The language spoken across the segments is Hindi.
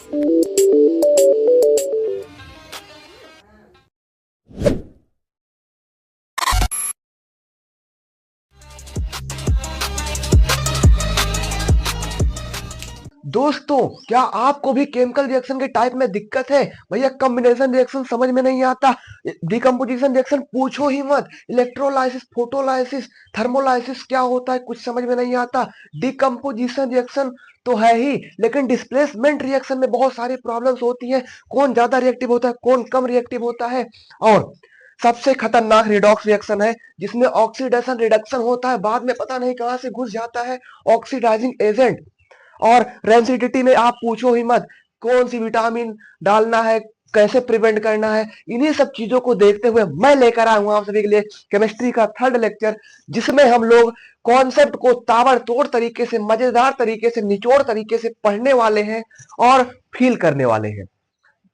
दोस्तों, क्या आपको भी केमिकल रिएक्शन के टाइप में दिक्कत है? भैया कॉम्बिनेशन रिएक्शन समझ में नहीं आता, डिकम्पोजिशन रिएक्शन पूछो ही मत, इलेक्ट्रोलाइसिस, फोटोलाइसिस, थर्मोलाइसिस क्या होता है कुछ समझ में नहीं आता। डिकम्पोजिशन रिएक्शन तो है ही, लेकिन डिस्प्लेसमेंट रिएक्शन में बहुत सारी प्रॉब्लम्स होती हैं। कौन ज्यादा रिएक्टिव होता है, कौन कम रिएक्टिव होता है। और सबसे खतरनाक रिडॉक्स रिएक्शन है, जिसमें ऑक्सीडेशन रिडक्शन होता है, बाद में पता नहीं कहां से घुस जाता है ऑक्सीडाइजिंग एजेंट। और रेंसिडिटी में आप पूछो ही मत, कौन सी विटामिन डालना है, कैसे प्रिवेंट करना है। इन्हीं सब चीजों को देखते हुए मैं लेकर आया हूं आप सभी के लिए केमिस्ट्री का थर्ड लेक्चर, जिसमें हम लोग कॉन्सेप्ट को ताबड़तोड़ तरीके से, मजेदार तरीके से, निचोड़ तरीके से पढ़ने वाले हैं और फील करने वाले हैं।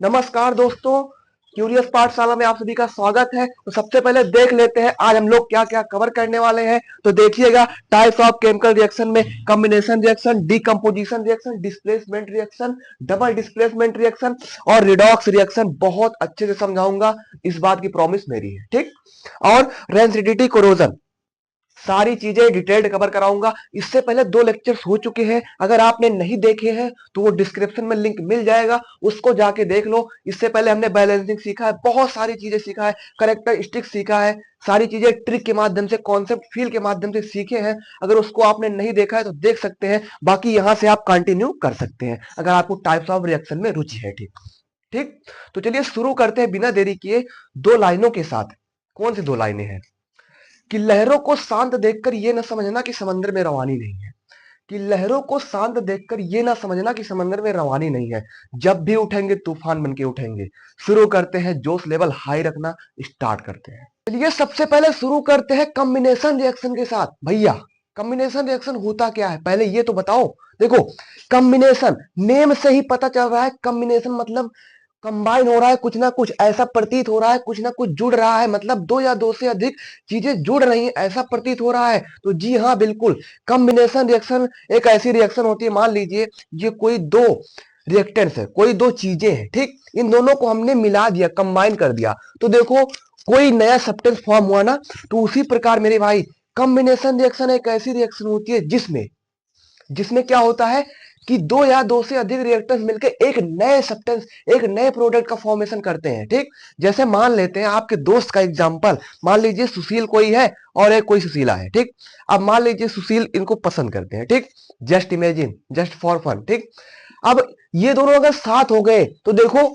नमस्कार दोस्तों, क्यूरियस पाठशाला में आप सभी का स्वागत है। तो सबसे पहले देख लेते हैं आज हम लोग क्या क्या कवर करने वाले हैं। तो देखिएगा, टाइप्स ऑफ केमिकल रिएक्शन में combination reaction, decomposition reaction, displacement reaction, double displacement reaction और रिडॉक्स रिएक्शन बहुत अच्छे से समझाऊंगा, इस बात की प्रॉमिस मेरी है, ठीक। और रेंसिडिटी, कोरोजन, सारी चीजें डिटेल्ड कवर कराऊंगा। इससे पहले दो लेक्चर्स हो चुके हैं, अगर आपने नहीं देखे हैं तो वो डिस्क्रिप्शन में लिंक मिल जाएगा, उसको जाके देख लो। इससे पहले हमने बैलेंसिंग सीखा है, बहुत सारी चीजें सीखा है, करेक्टरिस्टिक सीखा है, सारी चीजें ट्रिक के माध्यम से, कॉन्सेप्ट फील के माध्यम से सीखे हैं। अगर उसको आपने नहीं देखा है तो देख सकते हैं, बाकी यहां से आप कंटिन्यू कर सकते हैं अगर आपको टाइप्स ऑफ रिएक्शन में रुचि है, ठीक। ठीक, तो चलिए शुरू करते हैं बिना देरी किए दो लाइनों के साथ। कौन सी दो लाइनें हैं? कि लहरों को शांत देखकर ये न समझना कि समंदर में रवानी नहीं है। कि लहरों को शांत देखकर ये ना समझना कि समंदर में रवानी नहीं है। जब भी उठेंगे तूफान बन के उठेंगे। शुरू करते हैं, जोश लेवल हाई रखना स्टार्ट करते हैं। चलिए सबसे पहले शुरू करते हैं कॉम्बिनेशन रिएक्शन के साथ। भैया कॉम्बिनेशन रिएक्शन होता क्या है, पहले ये तो बताओ। देखो, कॉम्बिनेशन नेम से ही पता चल रहा है, कॉम्बिनेशन मतलब कंबाइन हो रहा है, कुछ ना कुछ ऐसा प्रतीत हो रहा है, कुछ ना कुछ जुड़ रहा है, मतलब दो या दो से अधिक चीजें जुड़ रही हैं ऐसा प्रतीत हो रहा है। तो जी हाँ, बिल्कुल, कॉम्बिनेशन रिएक्शन एक ऐसी रिएक्शन होती है, मान लीजिए ये कोई दो रिएक्टेंट्स है, कोई दो चीजें हैं, ठीक। इन दोनों को हमने मिला दिया, कंबाइन कर दिया, तो देखो कोई नया सब्सटेंस फॉर्म हुआ ना। तो उसी प्रकार मेरे भाई कॉम्बिनेशन रिएक्शन एक ऐसी रिएक्शन होती है जिसमें जिसमें क्या होता है कि दो या दो से अधिक रिएक्टर्स मिलकर एक नए सब्सटेंस, एक नए प्रोडक्ट का फॉर्मेशन करते हैं, ठीक। जैसे मान लेते हैं आपके दोस्त का एग्जांपल, मान लीजिए सुशील कोई है और एक कोई सुशीला है, ठीक। अब मान लीजिए सुशील इनको पसंद करते हैं, ठीक। Just imagine, just for fun, ठीक। अब ये दोनों अगर साथ हो गए तो देखो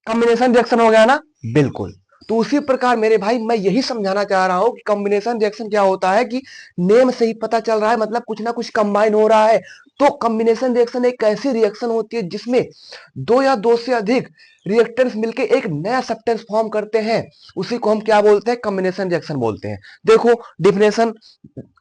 कॉम्बिनेशन रिएक्शन हो गया ना, बिल्कुल। तो उसी प्रकार मेरे भाई मैं यही समझाना चाह रहा हूं कि कॉम्बिनेशन रिएक्शन क्या होता है, कि नेम से ही पता चल रहा है, मतलब कुछ ना कुछ कंबाइन हो रहा है। तो कॉम्बिनेशन रिएक्शन एक ऐसी रिएक्शन होती है जिसमें दो या दो से अधिक रिएक्टर्स मिलकर एक नया सब्सटेंस फॉर्म करते हैं। उसी को हम क्या बोलते हैं, कॉम्बिनेशन रिएक्शन बोलते हैं। देखो डिफिनेशन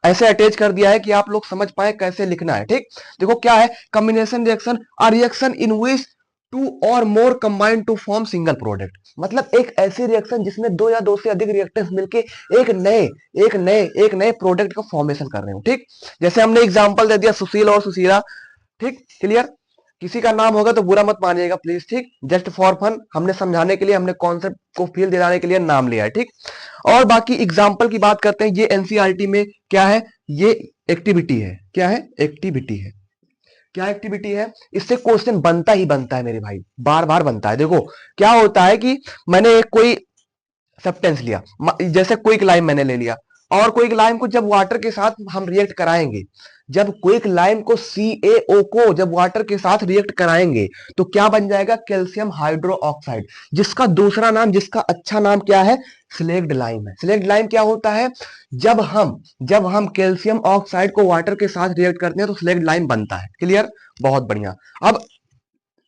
ऐसे अटैच कर दिया है कि आप लोग समझ पाए कैसे लिखना है, ठीक। देखो क्या है combination reaction, a reaction in which two or more combine to form single product. मतलब एक ऐसी रिएक्शन जिसमें दो या दो से अधिक रिएक्टेंट्स मिलके एक नए प्रोडक्ट का फॉर्मेशन कर रहे हो, ठीक। जैसे हमने एग्जांपल दे दिया सुशील और सुशीला, ठीक, क्लियर। किसी का नाम होगा तो बुरा मत मानिएगा प्लीज, ठीक। जस्ट फॉर फन हमने समझाने के लिए, हमने कॉन्सेप्ट को फील दिलाने के लिए नाम लिया है, ठीक। और बाकी एग्जाम्पल की बात करते हैं, ये एनसीईआरटी में क्या है, ये एक्टिविटी है, क्या है, एक्टिविटी है। क्या एक्टिविटी है, इससे क्वेश्चन बनता ही बनता है मेरे भाई, बार बार बनता है। देखो क्या होता है कि मैंने एक कोई सब्सटेंस लिया, जैसे क्विक लाइम मैंने ले लिया, और क्विक लाइम को जब वाटर के साथ हम रिएक्ट कराएंगे, जब क्विक लाइम को CaO को जब वाटर के साथ रिएक्ट कराएंगे तो क्या बन जाएगा, कैल्शियम हाइड्रो ऑक्साइड, जिसका दूसरा नाम, जिसका अच्छा नाम क्या है, स्लेक्ड लाइम है। स्लेक्ड लाइम क्या होता है, जब हम कैल्शियम ऑक्साइड को वाटर के साथ रिएक्ट करते हैं तो स्लेक्ड लाइम बनता है, क्लियर, बहुत बढ़िया। अब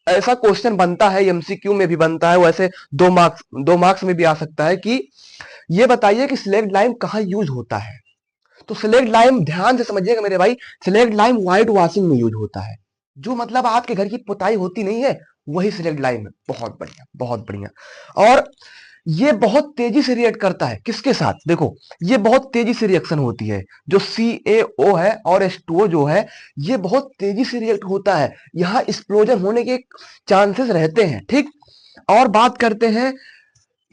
ऐसा क्वेश्चन बनता है, एमसीक्यू में भी बनता है, वैसे 2 मार्क्स में भी आ सकता है कि ये बताइए कि सिलेक्ट लाइम कहाँ यूज होता है। तो सिलेक्ट लाइम ध्यान से समझिएगा मेरे भाई, सिलेक्ट लाइम व्हाइट वॉशिंग में यूज होता है, जो मतलब आपके घर की पुताई होती नहीं है, वही सिलेक्ट लाइम है। बहुत बढ़िया, बहुत बढ़िया। और ये बहुत तेजी से रिएक्ट करता है किसके साथ, देखो ये बहुत तेजी से रिएक्शन होती है, जो CaO है और H2O जो है ये बहुत तेजी से रिएक्ट होता है, यहाँ एक्सप्लोजन होने के चांसेस रहते हैं, ठीक। और बात करते हैं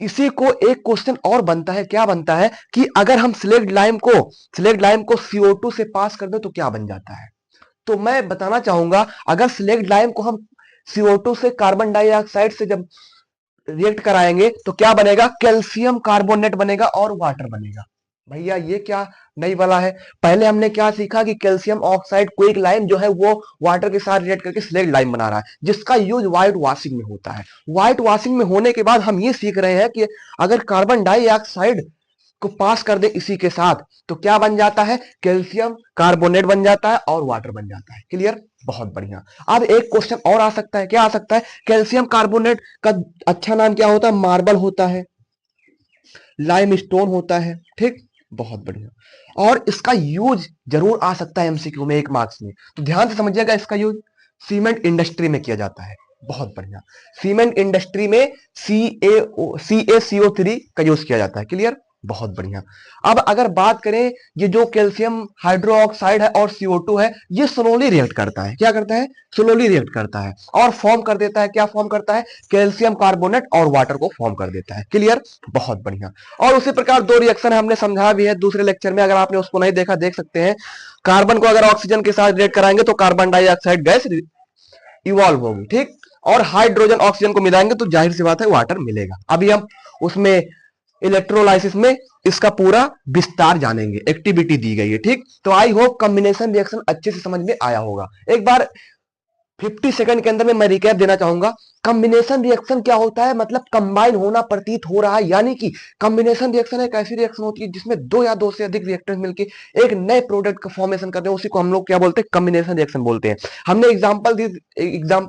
इसी को, एक क्वेश्चन और बनता है, क्या बनता है कि अगर हम सिलेक्ट लाइम को CO2 से पास कर दें तो क्या बन जाता है। तो मैं बताना चाहूंगा, अगर सिलेक्ट लाइम को हम CO2 से कार्बन डाइऑक्साइड से जब रिएक्ट कराएंगे तो क्या बनेगा, कैल्शियम कार्बोनेट बनेगा और वाटर बनेगा। भैया ये क्या नई वाला है, पहले हमने क्या सीखा कि कैल्शियम ऑक्साइड क्विक लाइम जो है वो वाटर के साथ रिएक्ट करके स्लेट लाइम बना रहा है, जिसका यूज व्हाइट वॉशिंग में होता है। व्हाइट वॉशिंग में होने के बाद हम ये सीख रहे हैं कि अगर कार्बन डाइऑक्साइड को पास कर दे इसी के साथ तो क्या बन जाता है, कैल्शियम कार्बोनेट बन जाता है और वाटर बन जाता है। क्लियर, बहुत बढ़िया। अब एक क्वेश्चन और आ सकता है, क्या आ सकता है, कैल्शियम कार्बोनेट का अच्छा नाम क्या होता है, मार्बल होता है, लाइम स्टोन होता है, ठीक, बहुत बढ़िया। और इसका यूज जरूर आ सकता है MCQ में 1 मार्क्स में, तो ध्यान से समझिएगा, इसका यूज सीमेंट इंडस्ट्री में किया जाता है। बहुत बढ़िया, सीमेंट इंडस्ट्री में CaCO3 का यूज किया जाता है। क्लियर, बहुत बढ़िया। अब अगर बात करें, ये जो कैल्शियम हाइड्रोक्साइड है और CO2 है, ये स्लोली रिएक्ट करता है, क्या करता है, स्लोली रिएक्ट करता है और फॉर्म कर देता है, क्या फॉर्म करता है, कैल्शियम कार्बोनेट और वाटर को फॉर्म कर देता है। क्लियर, बहुत बढ़िया। और उसी प्रकार 2 रिएक्शन हमने समझा भी है दूसरे लेक्चर में, अगर आपने उसको नहीं देखा देख सकते हैं। कार्बन को अगर ऑक्सीजन के साथ रिएक्ट कराएंगे तो कार्बन डाइऑक्साइड गैस इवॉल्व होगी, ठीक, और हाइड्रोजन ऑक्सीजन को मिलाएंगे तो जाहिर सी बात है वाटर मिलेगा। अभी हम उसमें इलेक्ट्रोलाइसिस में इसका पूरा विस्तार जानेंगे, एक्टिविटी दी गई है, ठीक। तो आई होप कॉम्बिनेशन रिएक्शन अच्छे से समझ में आया होगा। एक बार 50 सेकंड के अंदर में मैं रिकैप देना चाहूंगा। कॉम्बिनेशन रिएक्शन क्या होता है, मतलब कंबाइन होना प्रतीत हो रहा है, यानी कि कॉम्बिनेशन रिएक्शन एक ऐसी रिएक्शन होती है जिसमें 2 या 2 से अधिक रिएक्टर्स मिलकर एक नए प्रोडक्ट का फॉर्मेशन करते हैं, उसी को हम लोग क्या बोलते हैं, कॉम्बिनेशन रिएक्शन बोलते हैं। हमने एग्जांपल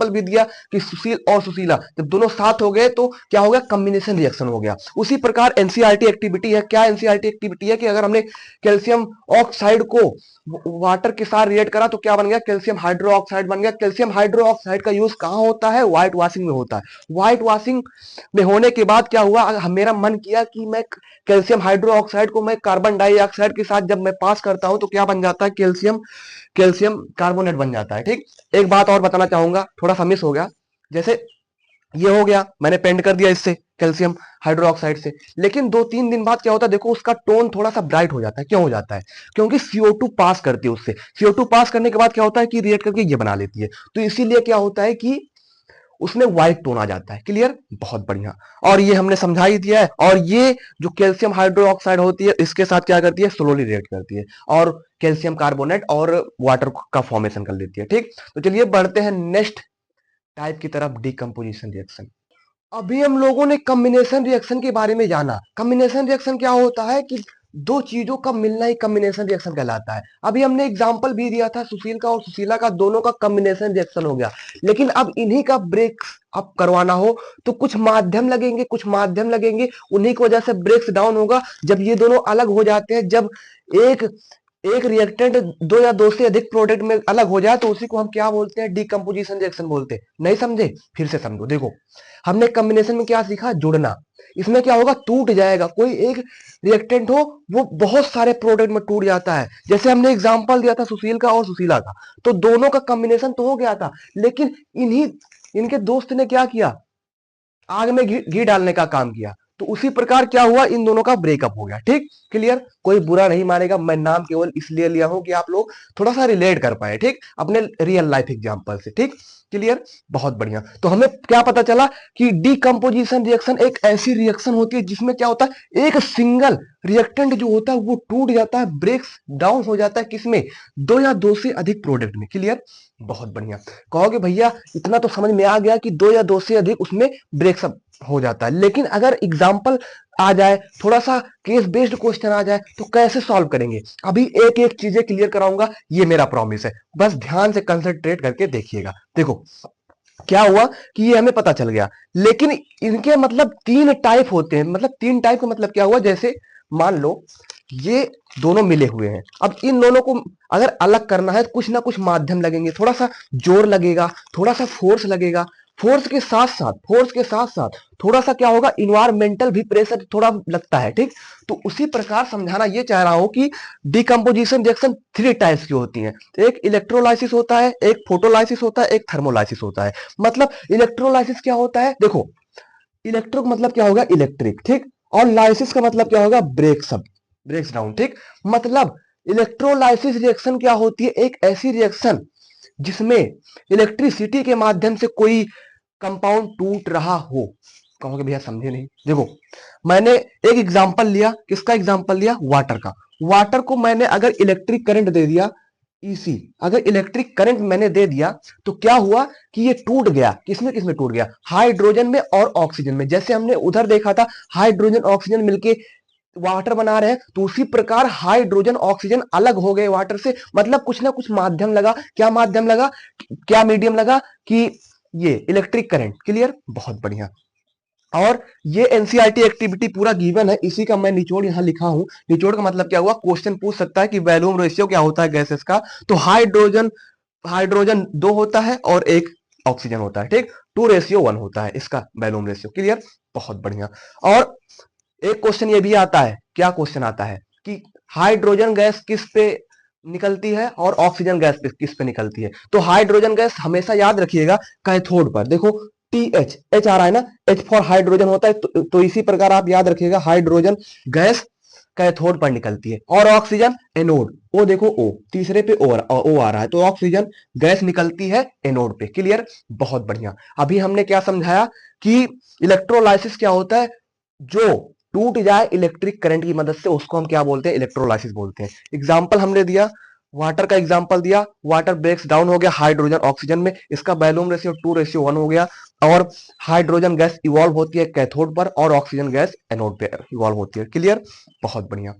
भी दिया कि सुशील और सुशीला जब दोनों साथ हो गए तो क्या हो गया, कॉम्बिनेशन रिएक्शन हो गया। उसी प्रकार एनसीईआरटी एक्टिविटी है, क्या एनसीईआरटी एक्टिविटी है कि अगर हमने कैल्शियम ऑक्साइड को वाटर के साथ रिएक्ट करा तो क्या बन गया, कैल्शियम हाइड्रोक्साइड बन गया। कैल्शियम हाइड्रोक्साइड का यूज कहां होता है, व्हाइट वॉशिंग में होता है। व्हाइट वॉशिंग में होने के बाद क्या हुआ, मेरा मन किया कि मैं कैल्शियम हाइड्रोक्साइड को मैं कार्बन डाइऑक्साइड के साथ जब मैं पास करता हूं तो क्या बन जाता है, कैल्शियम कैल्शियम कार्बोनेट बन जाता है, ठीक। एक बात और बताना चाहूंगा, थोड़ा सा मिस हो गया, जैसे ये हो गया, मैंने पेंट कर दिया इससे कैल्शियम हाइड्रोक्साइड से, लेकिन 2-3 दिन बाद क्या होता है, देखो उसका टोन थोड़ा सा ब्राइट हो जाता है। क्यों हो जाता है, क्योंकि CO2 पास करती है उससे। CO2 पास करने के बाद क्या होता है कि रिएक्ट करके ये बना लेती है, तो इसीलिए क्या होता है कि उसमें व्हाइट टोन आ जाता है। क्लियर, बहुत बढ़िया। और ये हमने समझा ही दिया है। और ये जो कैल्शियम हाइड्रोक्साइड होती है इसके साथ क्या करती है, स्लोली रिएक्ट करती है और कैल्शियम कार्बोनेट और वाटर का फॉर्मेशन कर लेती है, ठीक। तो चलिए बढ़ते हैं नेक्स्ट टाइप की तरफ, डीकंपोजिशन रिएक्शन। अभी हम लोगों ने कॉम्बिनेशन रिएक्शन के बारे में जाना। कॉम्बिनेशन रिएक्शन क्या होता है कि 2 चीजों का मिलना ही कॉम्बिनेशन रिएक्शन कहलाता है। अभी हमने एग्जांपल भी दिया था, सुशील का और सुशीला का, दोनों का कॉम्बिनेशन रिएक्शन हो गया। लेकिन अब इन्हीं का ब्रेक अप करवाना हो तो कुछ माध्यम लगेंगे, उन्हीं की वजह से ब्रेक्स डाउन होगा। जब ये दोनों अलग हो जाते हैं, जब एक एक रिएक्टेंट 2 या 2 से अधिक प्रोडक्ट में अलग हो जाए तो उसी को हम क्या बोलते हैं, डीकंपोजिशन रिएक्शन बोलते हैं। नहीं समझे, फिर से समझो। देखो हमने कॉम्बिनेशन में क्या सीखा, जुड़ना। इसमें क्या होगा, टूट जाएगा। कोई एक रिएक्टेंट हो वो बहुत सारे प्रोडक्ट में टूट जाता है। जैसे हमने एग्जांपल दिया था सुशील का और सुशीला का, तो दोनों का कॉम्बिनेशन तो हो गया था, लेकिन इनके दोस्त ने क्या किया, आग में घी डालने का काम किया। तो उसी प्रकार क्या हुआ, इन दोनों का ब्रेकअप हो गया, ठीक। क्लियर, कोई बुरा नहीं मानेगा, मैं नाम केवल इसलिए लिया हूं कि आप लोग थोड़ा सा रिलेट कर पाए, ठीक, अपने रियल लाइफ एग्जांपल से, ठीक। क्लियर, बहुत बढ़िया। तो हमें क्या पता चला कि डीकंपोजिशन रिएक्शन एक ऐसी रिएक्शन होती है जिसमें क्या होता है, एक सिंगल रिएक्टेंट जो होता है वो टूट जाता है, ब्रेक्स डाउन हो जाता है, किसमें, 2 या 2 से अधिक प्रोडक्ट में। क्लियर, बहुत बढ़िया। कहोगे भैया इतना तो समझ में आ गया कि 2 या 2 से अधिक उसमें ब्रेकअप हो जाता है, लेकिन अगर एग्जाम्पल आ जाए, थोड़ा सा केस बेस्ड क्वेश्चन आ जाए तो कैसे सॉल्व करेंगे, अभी एक एक चीजें क्लियर कराऊंगा, ये मेरा प्रॉमिस है। बस ध्यान से कंसंट्रेट करके देखिएगा। देखो क्या हुआ कि ये हमें पता चल गया, लेकिन इनके मतलब 3 टाइप होते हैं। मतलब 3 टाइप का मतलब क्या हुआ, जैसे मान लो ये दोनों मिले हुए हैं, अब इन दोनों को अगर अलग करना है तो कुछ ना कुछ माध्यम लगेंगे, थोड़ा सा जोर लगेगा, थोड़ा सा फोर्स लगेगा, फोर्स के साथ साथ थोड़ा सा क्या होगा, इन्वायरमेंटल भी प्रेशर थोड़ा लगता है, ठीक। तो उसी प्रकार समझाना ये चाह रहा हूं कि डिकम्पोजिशन रिएक्शन 3 टाइप्स की होती हैं। एक इलेक्ट्रोलाइसिस होता है, एक फोटोलाइसिस होता है, एक थर्मोलाइसिस होता है। मतलब इलेक्ट्रोलाइसिस क्या होता है, देखो, इलेक्ट्रो का मतलब क्या होगा, इलेक्ट्रिक, ठीक। और लाइसिस का मतलब क्या होगा, ब्रेक्स डाउन, ठीक। मतलब इलेक्ट्रोलाइसिस रिएक्शन क्या होती है, एक ऐसी रिएक्शन जिसमें इलेक्ट्रिसिटी के माध्यम से कोई कंपाउंड टूट रहा हो। कहोगे भैया समझे नहीं, देखो, मैंने एक एग्जांपल लिया, किसका एग्जांपल लिया, वाटर का। वाटर को मैंने अगर इलेक्ट्रिक करंट दे दिया, ईसी, अगर इलेक्ट्रिक करंट मैंने दे दिया, तो क्या हुआ कि ये टूट गया, किसमें किसमें टूट गया, हाइड्रोजन में और ऑक्सीजन में। जैसे हमने उधर देखा था हाइड्रोजन ऑक्सीजन मिलके वाटर बना रहे हैं, तो उसी प्रकार हाइड्रोजन ऑक्सीजन अलग हो गए वाटर से। मतलब कुछ ना कुछ माध्यम लगा, क्या माध्यम लगा, क्या मीडियम लगा, कि ये इलेक्ट्रिक करंट। क्लियर, बहुत बढ़िया। और ये एनसीईआरटी एक्टिविटी पूरा गिवन है, इसी का मैं निचोड़ यहां लिखा हूं। निचोड़ का मतलब क्या हुआ, क्वेश्चन पूछ सकता है कि वॉल्यूम रेशियो क्या होता है गैसेस का। तो हाइड्रोजन हाइड्रोजन 2 होता है और एक ऑक्सीजन होता है, ठीक। 2:1 होता है इसका वॉल्यूम रेशियो। क्लियर, बहुत बढ़िया। और एक क्वेश्चन ये भी आता है, क्या क्वेश्चन आता है कि हाइड्रोजन गैस किस पे निकलती है और ऑक्सीजन गैस किस पे निकलती है। तो हाइड्रोजन गैस हमेशा याद रखिएगा कैथोड पर, देखो टीएच, एच आ रहा है ना, एच फॉर हाइड्रोजन होता है। तो इसी प्रकार आप याद रखिएगा हाइड्रोजन गैस कैथोड पर निकलती है, और ऑक्सीजन एनोड, ओ देखो ओ, तीसरे पे ओ आ रहा है, तो ऑक्सीजन गैस निकलती है एनोड पे। क्लियर, बहुत बढ़िया। अभी हमने क्या समझाया कि इलेक्ट्रोलाइसिस क्या होता है, जो टूट जाए इलेक्ट्रिक करंट की मदद से, उसको हम क्या बोलते हैं, इलेक्ट्रोलाइसिस बोलते हैं। एग्जाम्पल हमने दिया, वाटर का एग्जाम्पल दिया, वाटर ब्रेक्स डाउन हो गया हाइड्रोजन ऑक्सीजन में, इसका वॉल्यूम रेशियो 2:1 हो गया। और हाइड्रोजन गैस इवॉल्व होती है कैथोड पर और ऑक्सीजन गैस एनोड पे इवॉल्व होती है। क्लियर, बहुत बढ़िया।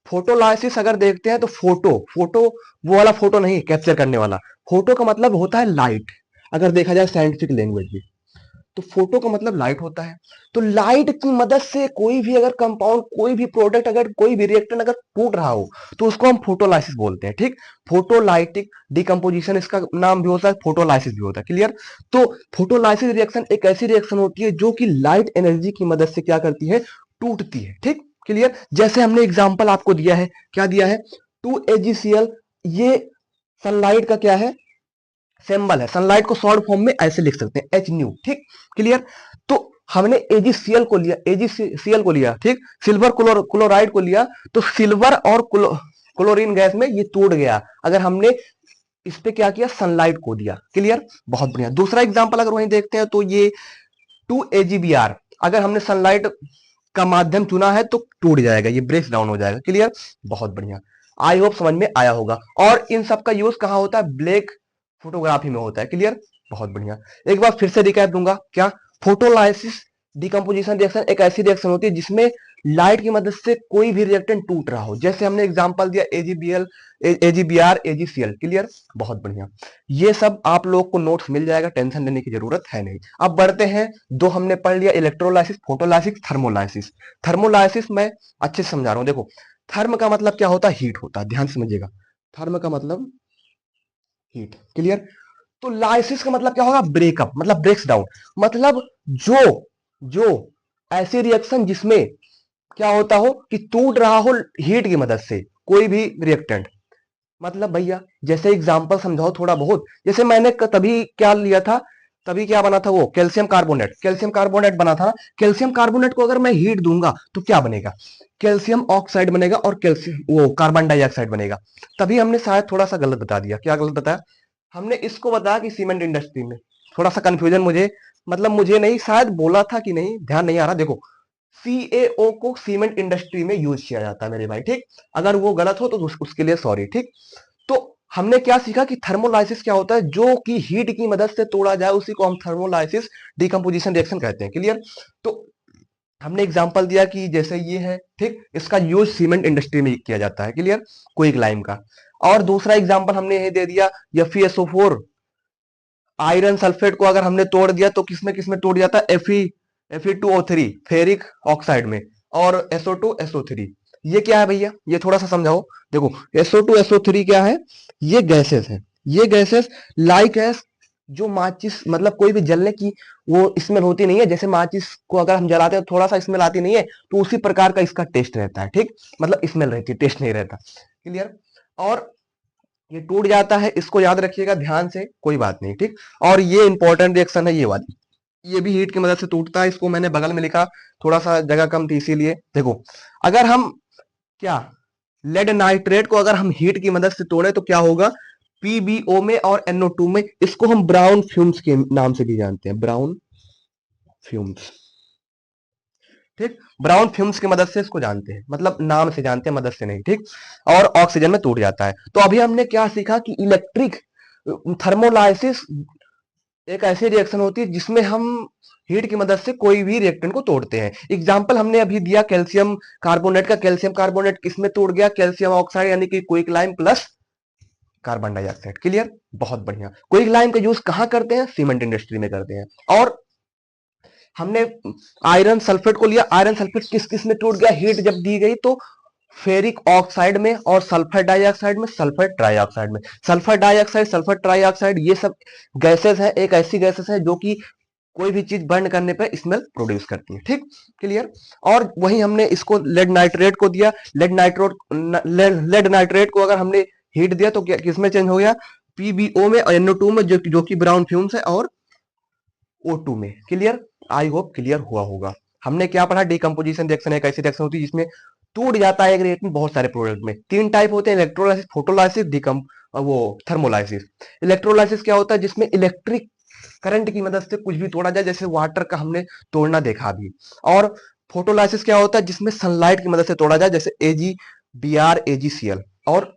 फोटोलाइसिस अगर देखते हैं तो फोटो फोटो वो वाला फोटो नहीं कैप्चर करने वाला, फोटो का मतलब होता है लाइट, अगर देखा जाए साइंटिफिक लैंग्वेज में। तो फोटो का मतलब लाइट होता है। तो लाइट की मदद से कोई भी अगर कंपाउंड, कोई भी प्रोडक्ट, अगर कोई भी रिएक्टेंट अगर टूट रहा हो, तो उसको हम फोटोलाइसिस बोलते हैं, ठीक। फोटोलाइटिक डिकम्पोजिशन इसका नाम भी होता है, फोटोलाइसिस भी होता है। क्लियर, तो फोटोलाइसिस रिएक्शन एक ऐसी रिएक्शन होती है जो कि लाइट एनर्जी की मदद से क्या करती है, टूटती है, ठीक। क्लियर, जैसे हमने एग्जाम्पल आपको दिया है, क्या दिया है, 2AgCl, ये सनलाइट का क्या है, सिंबल है। सनलाइट को शॉर्ट फॉर्म में ऐसे लिख सकते हैं, एच न्यू, ठीक। क्लियर, तो हमने एजीसीएल को लिया, एजीसीएल को लिया, ठीक, सिल्वर क्लोराइड को लिया, तो सिल्वर और क्लोरीन गैस में ये टूट गया, अगर हमने इस पे क्या किया, सनलाइट को दिया। क्लियर, बहुत बढ़िया। दूसरा एग्जांपल अगर वहीं देखते हैं तो ये 2AgBr, अगर हमने सनलाइट का माध्यम चुना है तो टूट जाएगा, ये ब्रेक डाउन हो जाएगा। क्लियर, बहुत बढ़िया। आई होप समझ में आया होगा। और इन सब का यूज कहां होता है, ब्लैक फोटोग्राफी में होता है। क्लियर, बहुत बढ़िया। एक बार फिर से रिकैप दूंगा, क्या, फोटोलाइसिस डिकम्पोजिशन रिएक्शन एक ऐसी रिएक्शन होती है जिसमें लाइट की मदद से कोई भी रिएक्टेंट टूट रहा हो। जैसे हमने एग्जांपल दिया एजीबीएल, एजीबीआर, एजीसीएल। क्लियर, बहुत बढ़िया। ये सब आप लोग को नोट्स मिल जाएगा, टेंशन लेने की जरूरत है नहीं। अब बढ़ते हैं, दो हमने पढ़ लिया, इलेक्ट्रोलाइसिस, फोटोलाइसिस, थर्मोलाइसिस। थर्मोलाइसिस मैं अच्छे से समझा रहा हूं, देखो, थर्म का मतलब क्या होता है, हीट होता है, ध्यान से समझिएगा। थर्म का मतलब हीट। क्लियर, तो लाइसिस का मतलब क्या होगा, ब्रेकअप, मतलब ब्रेक्स डाउन। मतलब जो जो ऐसी रिएक्शन जिसमें क्या होता हो कि टूट रहा हो हीट की मदद से कोई भी रिएक्टेंट। मतलब भैया जैसे एग्जांपल समझाओ थोड़ा बहुत, जैसे मैंने तभी क्या लिया था, तभी क्या बना था वो, कैल्शियम कार्बोनेट, कैल्शियम कार्बोनेट बना था ना। कैल्शियम कार्बोनेट को अगर मैं हीट दूंगा तो क्या बनेगा, कैल्शियम ऑक्साइड बनेगा और कैल्शियम वो कार्बन डाइऑक्साइड बनेगा। तभी हमने शायद थोड़ा सा गलत बता दिया, क्या गलत बताया, हमने इसको बताया कि सीमेंट इंडस्ट्री में, थोड़ा सा कंफ्यूजन मुझे, मतलब मुझे नहीं, शायद बोला था कि नहीं, ध्यान नहीं आ रहा। देखो, सीएओ को सीमेंट इंडस्ट्री में यूज किया जाता है मेरे भाई, ठीक। अगर वो गलत हो तो उसके लिए सॉरी, ठीक। तो हमने क्या सीखा कि थर्मोलाइसिस क्या होता है, जो कि हीट की मदद से तोड़ा जाए उसी को हम थर्मोलाइसिस डिकम्पोजिशन रिएक्शन कहते हैं। क्लियर, तो हमने एग्जांपल दिया कि जैसे ये है, ठीक, इसका यूज सीमेंट इंडस्ट्री में किया जाता है। क्लियर, क्विक लाइम का। और दूसरा एग्जांपल हमने ये दे दिया, FeSO4, आयरन सल्फेट को अगर हमने तोड़ दिया तो किसमें किसमें टूट जाता है, Fe2O3, फेरिक ऑक्साइड में, और SO2SO3। ये क्या है भैया, ये थोड़ा सा समझाओ। देखो, SO2SO3 क्या है, ये गैसेस है, ये गैसेस लाइक एस जो माचिस मतलब कोई भी जलने की वो स्मेल होती नहीं है, जैसे माचिस को अगर हम जलाते हैं तो थोड़ा सा स्मेल आती नहीं है, तो उसी प्रकार का इसका टेस्ट रहता है। ठीक, मतलब स्मेल रहती है, टेस्ट नहीं रहता। क्लियर। और ये टूट जाता है, इसको याद रखिएगा ध्यान से, कोई बात नहीं। ठीक। और ये इंपॉर्टेंट रिएक्शन है ये वाली, ये भी हीट की मदद से टूटता है। इसको मैंने बगल में लिखा, थोड़ा सा जगह कम थी इसीलिए। देखो, अगर हम क्या लेड नाइट्रेट को अगर हम हीट की मदद से तोड़े तो क्या होगा, पीबीओ में और NO2 में। इसको हम ब्राउन फ्यूम्स के नाम से भी जानते हैं, ब्राउन फ्यूम्स। ठीक, ब्राउन फ्यूम्स की मदद से इसको जानते हैं, मतलब नाम से जानते हैं, मदद से नहीं। ठीक। और ऑक्सीजन में टूट जाता है। तो अभी हमने क्या सीखा कि इलेक्ट्रिक थर्मोलाइसिस एक ऐसी रिएक्शन होती है जिसमें हम हीट की मदद से कोई भी रिएक्टेंट को तोड़ते हैं। एग्जाम्पल हमने अभी दिया कैल्शियम कार्बोनेट का। कैल्शियम कार्बोनेट किसमें टूट गया, कैल्शियम ऑक्साइड यानी कि quicklime plus carbon dioxide. Clear, बहुत बढ़िया। क्विकलाइम का यूज कहां करते हैं, सीमेंट इंडस्ट्री में करते हैं। और हमने आयरन सल्फेट को लिया। आयरन सल्फेट किस किस में टूट गया, हीट जब दी गई तो फेरिक ऑक्साइड में और सल्फर डाइऑक्साइड में, सल्फर ट्राइऑक्साइड में। सल्फर डाइऑक्साइड, सल्फर ट्राइऑक्साइड, ये सब गैसेस हैं, एक ऐसी गैसेस है जो कि कोई भी चीज बर्न करने पर स्मेल प्रोड्यूस करती है। ठीक, क्लियर। और वही हमने इसको लेड नाइट्रेट को दिया। लेड नाइट्रेट को अगर हमने हीट दिया तो क्या किसमें चेंज हो गया, पीबीओ में और NO2 में, जो कि ब्राउन फ्यूम्स है, और O2 में। क्लियर, आई होप क्लियर हुआ होगा। हमने क्या पढ़ा, डिकम्पोजिशन रिएक्शन एक ऐसी रिएक्शन होती है जिसमें टूट जाता है एक रिएक्टेंट बहुत सारे प्रोडक्ट में। तीन टाइप होते हैं, इलेक्ट्रोलाइसिस, फोटोलाइसिस, वो थर्मोलाइसिस। इलेक्ट्रोलाइसिस क्या होता है, जिसमें इलेक्ट्रिक करंट की मदद से कुछ भी तोड़ा जाए, जैसे वाटर का हमने तोड़ना देखा अभी। और फोटोलाइसिस क्या होता है, जिसमें सनलाइट की मदद से तोड़ा जाए, जैसे AgBr AgCl। और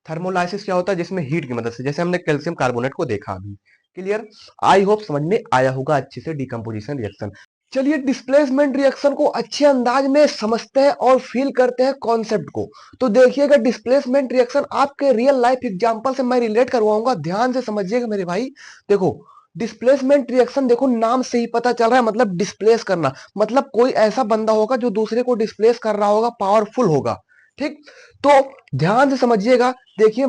थर्मोलाइसिस क्या होता है, जिसमें हीट की मदद से, जैसे हमने कैल्शियम कार्बोनेट को देखा अभी। क्लियर, आई होप समझ में आया होगा अच्छे से डिकम्पोजिशन रिएक्शन। चलिए डिस्प्लेसमेंट रिएक्शन को अच्छे अंदाज में समझते हैं और फील करते हैं कॉन्सेप्ट को। तो देखिएगा, डिस्प्लेसमेंट रिएक्शन आपके रियल लाइफ एग्जांपल से मैं रिलेट करवाऊंगा, ध्यान से समझिएगा मेरे भाई। देखो, डिस्प्लेसमेंट रिएक्शन, देखो नाम से ही पता चल रहा है, मतलब डिस्प्लेस करना, मतलब कोई ऐसा बंदा होगा जो दूसरे को डिस्प्लेस कर रहा होगा, पावरफुल होगा। ठीक, तो ध्यान से समझिएगा। देखिए,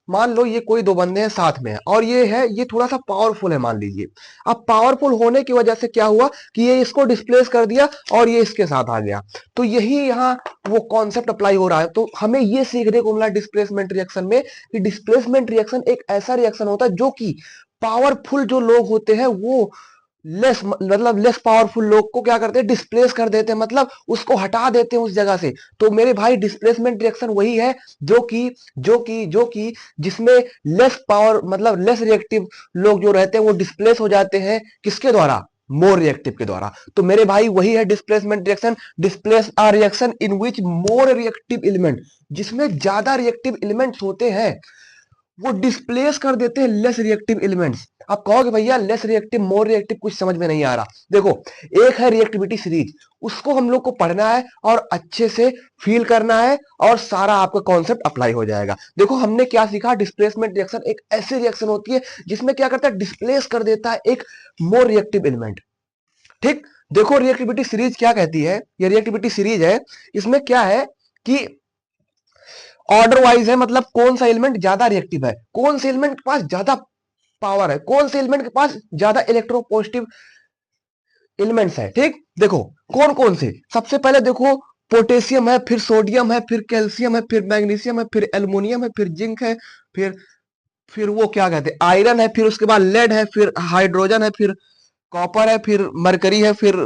मान लो ये कोई दो बंदे हैं साथ में हैं, और ये थोड़ा सा पावरफुल है मान लीजिए। अब पावरफुल होने की वजह से क्या हुआ कि ये इसको डिस्प्लेस कर दिया और ये इसके साथ आ गया। तो यही यहाँ वो कॉन्सेप्ट अप्लाई हो रहा है। तो हमें ये सीखने को मिला डिस्प्लेसमेंट रिएक्शन में कि डिस्प्लेसमेंट रिएक्शन एक ऐसा रिएक्शन होता है जो कि पावरफुल जो लोग होते हैं वो लेस पावरफुल लोग को क्या करते हैं, डिस्प्लेस कर देते हैं, मतलब उसको हटा देते हैं उस जगह से। तो मेरे भाई, डिस्प्लेसमेंट रिएक्शन वही है जो कि जिसमें लेस पावर मतलब लेस रिएक्टिव लोग जो रहते हैं वो डिस्प्लेस हो जाते हैं, किसके द्वारा, मोर रिएक्टिव के द्वारा। तो मेरे भाई वही है displacement reaction. Displace a reaction in which more reactive element, जिसमें ज्यादा रिएक्टिव एलिमेंट्स होते हैं वो डिस्प्लेस कर देते हैं लेस रिएक्टिव एलिमेंट्स। आप कहोगे भैया लेस रिएक्टिव मोर रिएक्टिव कुछ समझ में नहीं आ रहा। देखो, एक है रिएक्टिविटी सीरीज, उसको हम लोग को पढ़ना है और अच्छे से फील करना है, और सारा आपका कॉन्सेप्ट अप्लाई हो जाएगा। देखो, हमने क्या सीखा, डिस्प्लेसमेंट रिएक्शन एक ऐसी रिएक्शन होती है जिसमें क्या करता है, डिस्प्लेस कर देता है एक मोर रिएक्टिव एलिमेंट। ठीक, देखो रिएक्टिविटी सीरीज क्या कहती है, ये रिएक्टिविटी सीरीज है, इसमें क्या है कि ऑर्डर वाइज है, मतलब कौन सा एलिमेंट ज्यादा रिएक्टिव है, कौन से एलिमेंट के पास ज्यादा पावर है, कौन से एलिमेंट के पास ज्यादा इलेक्ट्रोपॉजिटिव एलिमेंट्स है। ठीक, देखो कौन कौन से, सबसे पहले देखो पोटेशियम है, फिर सोडियम है, फिर कैल्शियम है, फिर मैग्नीशियम है, फिर एल्युमिनियम है, फिर जिंक है, फिर फिर वो क्या कहते हैं, आयरन है, फिर उसके बाद लेड है, फिर हाइड्रोजन है, फिर कॉपर है, फिर मरकरी है, फिर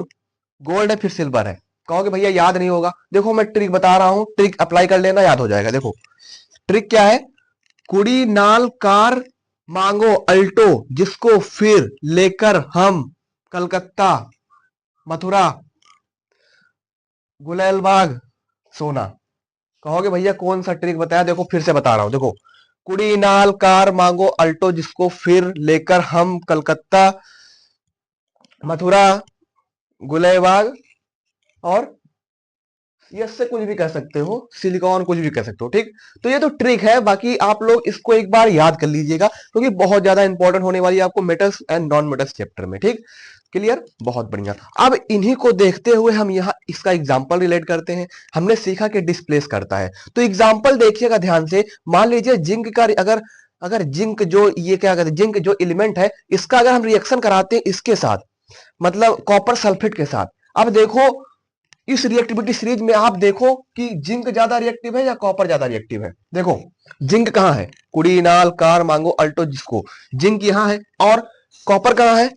गोल्ड है, फिर सिल्वर है। कहोगे भैया याद नहीं होगा, देखो मैं ट्रिक बता रहा हूं, ट्रिक अप्लाई कर लेना, याद हो जाएगा। देखो ट्रिक क्या है, कुड़ी नाल कार मांगो अल्टो, जिसको फिर लेकर हम कलकत्ता, मथुरा, गुलेलबाग, सोना। कहोगे भैया कौन सा ट्रिक बताया, देखो फिर से बता रहा हूं। देखो, कुड़ी नाल कार मांगो अल्टो, जिसको फिर लेकर हम कलकत्ता, मथुरा, गुलेबाग, और यस से कुछ भी कह सकते हो, सिलिकॉन कुछ भी कह सकते हो। ठीक, तो ये तो ट्रिक है, बाकी आप लोग इसको एक बार याद कर लीजिएगा क्योंकि बहुत ज्यादा इंपॉर्टेंट होने वाली है आपको metals and non metals chapter में। ठीक, क्लियर, बहुत बढ़िया। अब इन्हीं को देखते हुए हम यहाँ इसका एग्जाम्पल रिलेट करते हैं। हमने सीखा कि डिस्प्लेस करता है, तो एग्जाम्पल देखिएगा ध्यान से। मान लीजिए जिंक का अगर अगर जिंक जो ये क्या कहते हैं, जिंक जो एलिमेंट है इसका अगर हम रिएक्शन कराते हैं इसके साथ, मतलब कॉपर सल्फेट के साथ, अब देखो इस रिएक्टिविटी सीरीज में आप देखो कि जिंक ज्यादा रिएक्टिव है या कॉपर ज्यादा रिएक्टिव है। देखो जिंक कहाँ है, कुड़ीनाल, कार, मांगो, अल्टो, जिसको, जिंक यहाँ है, और कॉपर कहाँ है,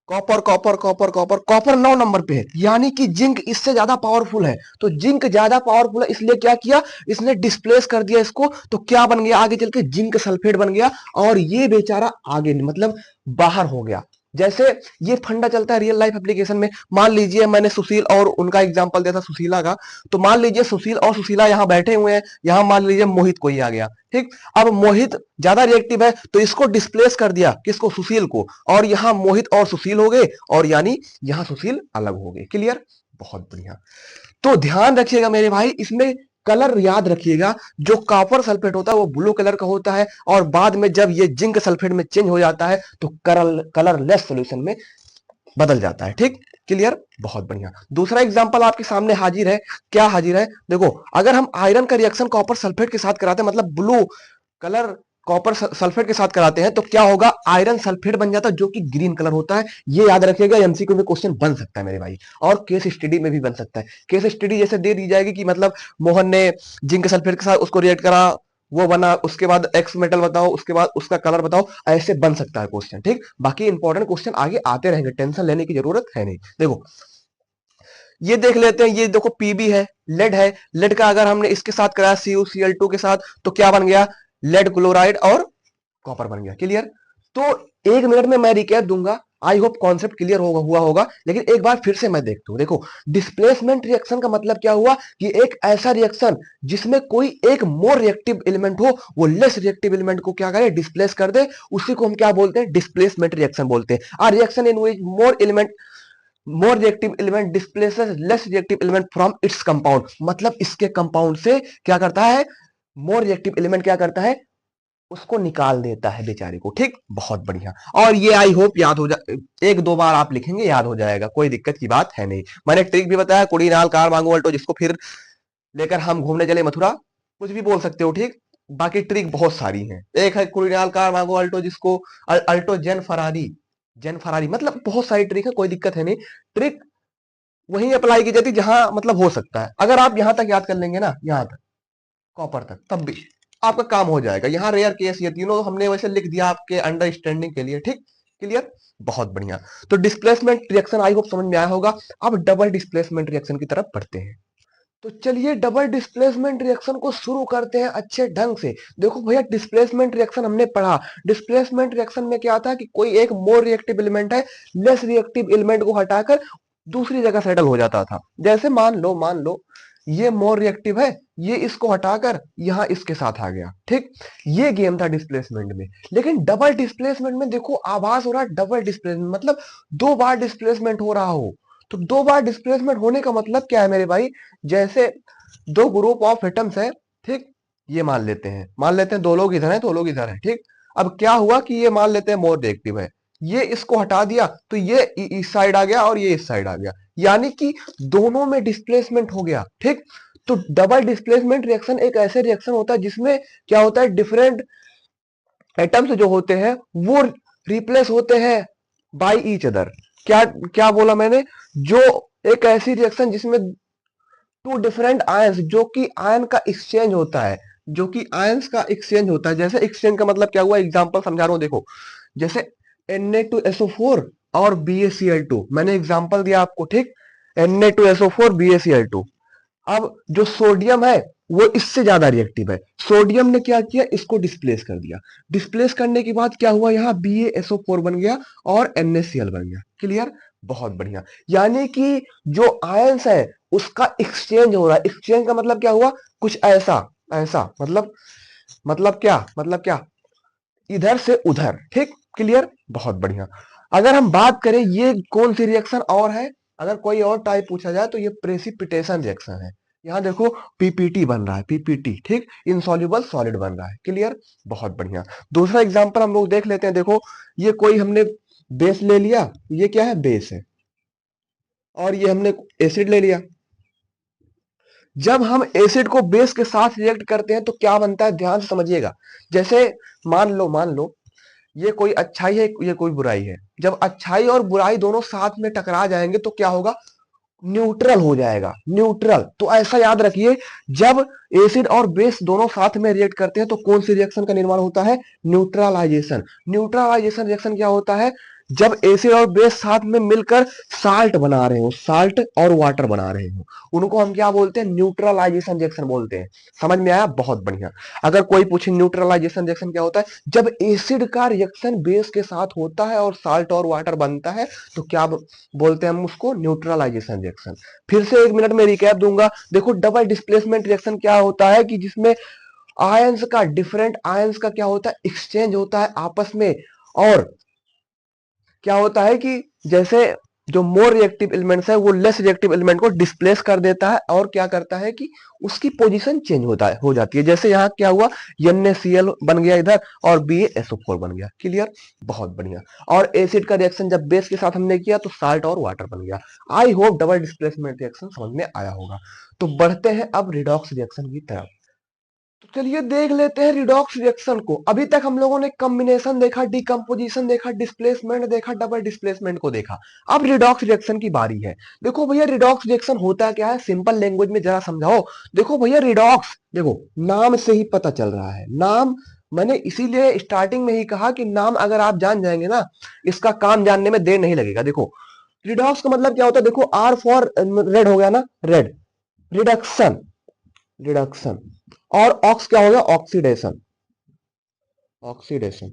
copper copper copper copper copper 9 number पे है, यानी कि जिंक इससे ज्यादा पावरफुल है। तो जिंक ज्यादा पावरफुल है इसलिए क्या किया, इसने डिस्प्लेस कर दिया इसको, तो क्या बन गया आगे चल के, जिंक सल्फेट बन गया, और ये बेचारा आगे मतलब बाहर हो गया। जैसे ये फंडा चलता है रियल लाइफ एप्लीकेशन में। मान लीजिए मैंने सुशील और उनका एग्जांपल दिया था सुशीला का, तो मान लीजिए सुशील और सुशीला यहाँ बैठे हुए हैं, यहाँ मान लीजिए मोहित कोई आ गया, ठीक। अब मोहित ज्यादा रिएक्टिव है तो इसको डिस्प्लेस कर दिया, किसको, सुशील को, और यहाँ मोहित और सुशील हो गए, और यानी यहाँ सुशील अलग हो गए। क्लियर, बहुत बढ़िया। तो ध्यान रखिएगा मेरे भाई, इसमें कलर याद रखिएगा, जो कॉपर सल्फेट होता है वो ब्लू कलर का होता है, और बाद में जब ये जिंक सल्फेट में चेंज हो जाता है तो कलरलेस सॉल्यूशन में बदल जाता है। ठीक, क्लियर, बहुत बढ़िया। दूसरा एग्जांपल आपके सामने हाजिर है, क्या हाजिर है, देखो अगर हम आयरन का रिएक्शन कॉपर सल्फेट के साथ कराते हैं, मतलब ब्लू कलर कॉपर सल्फेट के साथ कराते हैं, तो क्या होगा, आयरन सल्फेट बन जाता है जो कि ग्रीन कलर होता है। ये याद रखिएगा, एमसीक्यू में क्वेश्चन बन सकता है मेरे भाई, और केस स्टडी में भी बन सकता है। केस स्टडी जैसे दे दी जाएगी कि मतलब मोहन ने जिंक सल्फेट के साथ उसको रिएक्ट करा, वो बना, उसके बाद एक्स मेटल बताओ, उसके बाद उसका कलर बताओ, ऐसे बन सकता है क्वेश्चन। ठीक, बाकी इंपॉर्टेंट क्वेश्चन आगे आते रहेंगे, टेंशन लेने की जरूरत है नहीं। देखो ये देख लेते हैं, ये देखो पीबी है, लेड है, लेड का अगर हमने इसके साथ कराया CuCl2 के साथ, तो क्या बन गया, लेड क्लोराइड और कॉपर बन गया। क्लियर, तो 1 मिनट में मैं रिकैप दूंगा, आई होप कॉन्सेप्ट क्लियर होगा, हुआ होगा, लेकिन एक बार फिर से मैं देखता हूं। देखो डिस्प्लेसमेंट रिएक्शन का मतलब क्या हुआ, कि एक ऐसा रिएक्शन जिसमें कोई एक मोर रिएक्टिव एलिमेंट हो, वो लेस रिएक्टिव एलिमेंट को क्या करे, डिस्प्लेस कर दे, उसी को हम क्या बोलते हैं, डिस्प्लेसमेंट रिएक्शन बोलते हैं। A reaction in which more reactive element displaces less reactive element from its compound, मतलब इसके कंपाउंड से क्या करता है, मोर रिएक्टिव एलिमेंट क्या करता है, उसको निकाल देता है बेचारे को। ठीक, बहुत बढ़िया। और ये आई होप याद हो जाए, 1-2 बार आप लिखेंगे याद हो जाएगा, कोई दिक्कत की बात है नहीं। मैंने ट्रिक भी बताया, कुड़ी नाल कार मांगो अल्टो, जिसको फिर लेकर हम घूमने चले मथुरा, कुछ भी बोल सकते हो। ठीक, बाकी ट्रिक बहुत सारी हैं। एक है कुड़ी नाल कार मांगो अल्टो, जिसको अल्टो जेन फरारी, जेन फरारी, मतलब बहुत सारी ट्रिक है, कोई दिक्कत है नहीं। ट्रिक वहीं अप्लाई की जाती जहां मतलब हो सकता है। अगर आप यहां तक याद कर लेंगे ना, यहां तक कॉपर तक, तब भी आपका काम हो जाएगा। यहाँ रेयर केस ये तीनों हमने वैसे लिख दिया आपके अंडरस्टैंडिंग के लिए। ठीक, क्लियर, बहुत बढ़िया। तो डिस्प्लेसमेंट रिएक्शन आई होप समझ में आया होगा। अब डबल डिस्प्लेसमेंट रिएक्शन की तरफ बढ़ते हैं। तो चलिए डबल डिस्प्लेसमेंट रिएक्शन को शुरू करते हैं अच्छे ढंग से। देखो भैया डिस्प्लेसमेंट रिएक्शन हमने पढ़ा, डिस्प्लेसमेंट रिएक्शन में क्या था कि कोई एक मोर रिएक्टिव एलिमेंट है, लेस रिएक्टिव एलिमेंट को हटाकर दूसरी जगह सेटल हो जाता था। जैसे मान लो ये मोर रिएक्टिव है, ये इसको हटाकर यहां इसके साथ आ गया। ठीक, ये गेम था डिस्प्लेसमेंट में। लेकिन डबल डिस्प्लेसमेंट में देखो आभास हो रहा है, डबल डिस्प्लेसमेंट मतलब 2 बार डिस्प्लेसमेंट हो रहा हो। तो 2 बार डिस्प्लेसमेंट होने का मतलब क्या है मेरे भाई, जैसे 2 ग्रुप ऑफ एटम्स है, ठीक, ये मान लेते हैं 2 लोग इधर हैं, 2 लोग इधर हैं। ठीक, अब क्या हुआ कि ये मान लेते हैं मोर रिएक्टिव है, ये इसको हटा दिया तो ये इस साइड आ गया और ये इस साइड आ गया, यानी कि दोनों में डिस्प्लेसमेंट हो गया। ठीक, तो डबल डिस्प्लेसमेंट रिएक्शन एक ऐसे रिएक्शन होता है जिसमें क्या होता है, डिफरेंट एटम्स जो होते हैं वो रिप्लेस होते हैं बाय ईच अदर। क्या क्या बोला मैंने, जो एक ऐसी रिएक्शन जिसमें 2 डिफरेंट आयंस, जो कि आयन का एक्सचेंज होता है, जो कि आयंस का एक्सचेंज होता है। जैसे एक्सचेंज का मतलब क्या हुआ, एग्जांपल समझा रहा हूं। देखो जैसे Na2SO4 और BaCl2, मैंने एग्जांपल दिया आपको। ठीक, Na2SO4 BaCl2। अब जो सोडियम है वो इससे ज्यादा रिएक्टिव है, सोडियम ने क्या किया, इसको डिस्प्लेस कर दिया। डिस्प्लेस करने के बाद क्या हुआ, यहाँ BaSO4 बन गया और NaCl बन गया। क्लियर, बहुत बढ़िया। यानी कि जो आयंस है उसका एक्सचेंज हो रहा है। एक्सचेंज का मतलब क्या हुआ, कुछ ऐसा ऐसा, मतलब क्या, इधर से उधर। ठीक, क्लियर, बहुत बढ़िया। अगर हम बात करें ये कौन सी रिएक्शन और है, अगर कोई और टाइप पूछा जाए तो ये प्रेसिपिटेशन रिएक्शन है। यहां देखो पीपीटी बन रहा है, पीपीटी। ठीक, इनसॉल्युबल सॉलिड बन रहा है। क्लियर, बहुत बढ़िया। दूसरा एग्जांपल हम लोग देख लेते हैं। देखो ये कोई हमने बेस ले लिया, ये क्या है, बेस है, और ये हमने एसिड ले लिया। जब हम एसिड को बेस के साथ रिएक्ट करते हैं तो क्या बनता है, ध्यान से समझिएगा। जैसे मान लो ये कोई अच्छाई है, ये कोई बुराई है। जब अच्छाई और बुराई दोनों साथ में टकरा जाएंगे तो क्या होगा, न्यूट्रल हो जाएगा, न्यूट्रल। तो ऐसा याद रखिए, जब एसिड और बेस दोनों साथ में रिएक्ट करते हैं तो कौन सी रिएक्शन का निर्माण होता है, न्यूट्रलाइजेशन। न्यूट्रलाइजेशन रिएक्शन क्या होता है, जब एसिड और बेस साथ में मिलकर साल्ट बना रहे हो, साल्ट और वाटर बना रहे हो, उनको हम क्या बोलते हैं, न्यूट्रलाइजेशन रिएक्शन बोलते हैं। समझ में आया, बहुत बढ़िया। अगर कोई पूछे न्यूट्रलाइजेशन रिएक्शन क्या होता है, जब एसिड का रिएक्शन बेस के साथ होता है और साल्ट और वाटर बनता है तो क्या बोलते हैं हम उसको, न्यूट्रलाइजेशन रिएक्शन। फिर से 1 मिनट में रिकैप दूंगा। देखो डबल डिस्प्लेसमेंट रिएक्शन क्या होता है कि जिसमें आयंस का, डिफरेंट आयंस का क्या होता है, एक्सचेंज होता है आपस में। और क्या होता है कि जैसे जो मोर रिएक्टिव एलिमेंट्स है वो लेस रिएक्टिव एलिमेंट को डिस्प्लेस कर देता है और क्या करता है कि उसकी पोजीशन चेंज होता है, हो जाती है। जैसे यहाँ क्या हुआ, NaCl बन गया इधर और BaSO4 बन गया। क्लियर, बहुत बढ़िया। और एसिड का रिएक्शन जब बेस के साथ हमने किया तो साल्ट और वाटर बन गया। I hope double displacement reaction समझ में आया होगा। तो बढ़ते हैं अब रिडॉक्स रिएक्शन की तरफ। तो चलिए देख लेते हैं रिडॉक्स रिएक्शन को। अभी तक हम लोगों ने कॉम्बिनेशन देखा, डिकम्पोजिशन देखा, डिस्प्लेसमेंट देखा, डबल डिस्प्लेसमेंट को देखा। अब रिडॉक्स रिएक्शन की बारी है। देखो भैया रिडॉक्स रिएक्शन होता क्या है, सिंपल लैंग्वेज में जरा समझाओ। देखो भैया रिडॉक्स, देखो नाम से ही पता चल रहा है। नाम मैंने इसीलिए स्टार्टिंग में ही कहा कि नाम अगर आप जान जाएंगे ना, इसका काम जानने में देर नहीं लगेगा। देखो रिडॉक्स का मतलब क्या होता है, देखो आर फॉर रेड हो गया ना, रेड, रिडक्शन, रिडक्शन। और ऑक्स क्या हो गया, ऑक्सीडेशन, ऑक्सीडेशन।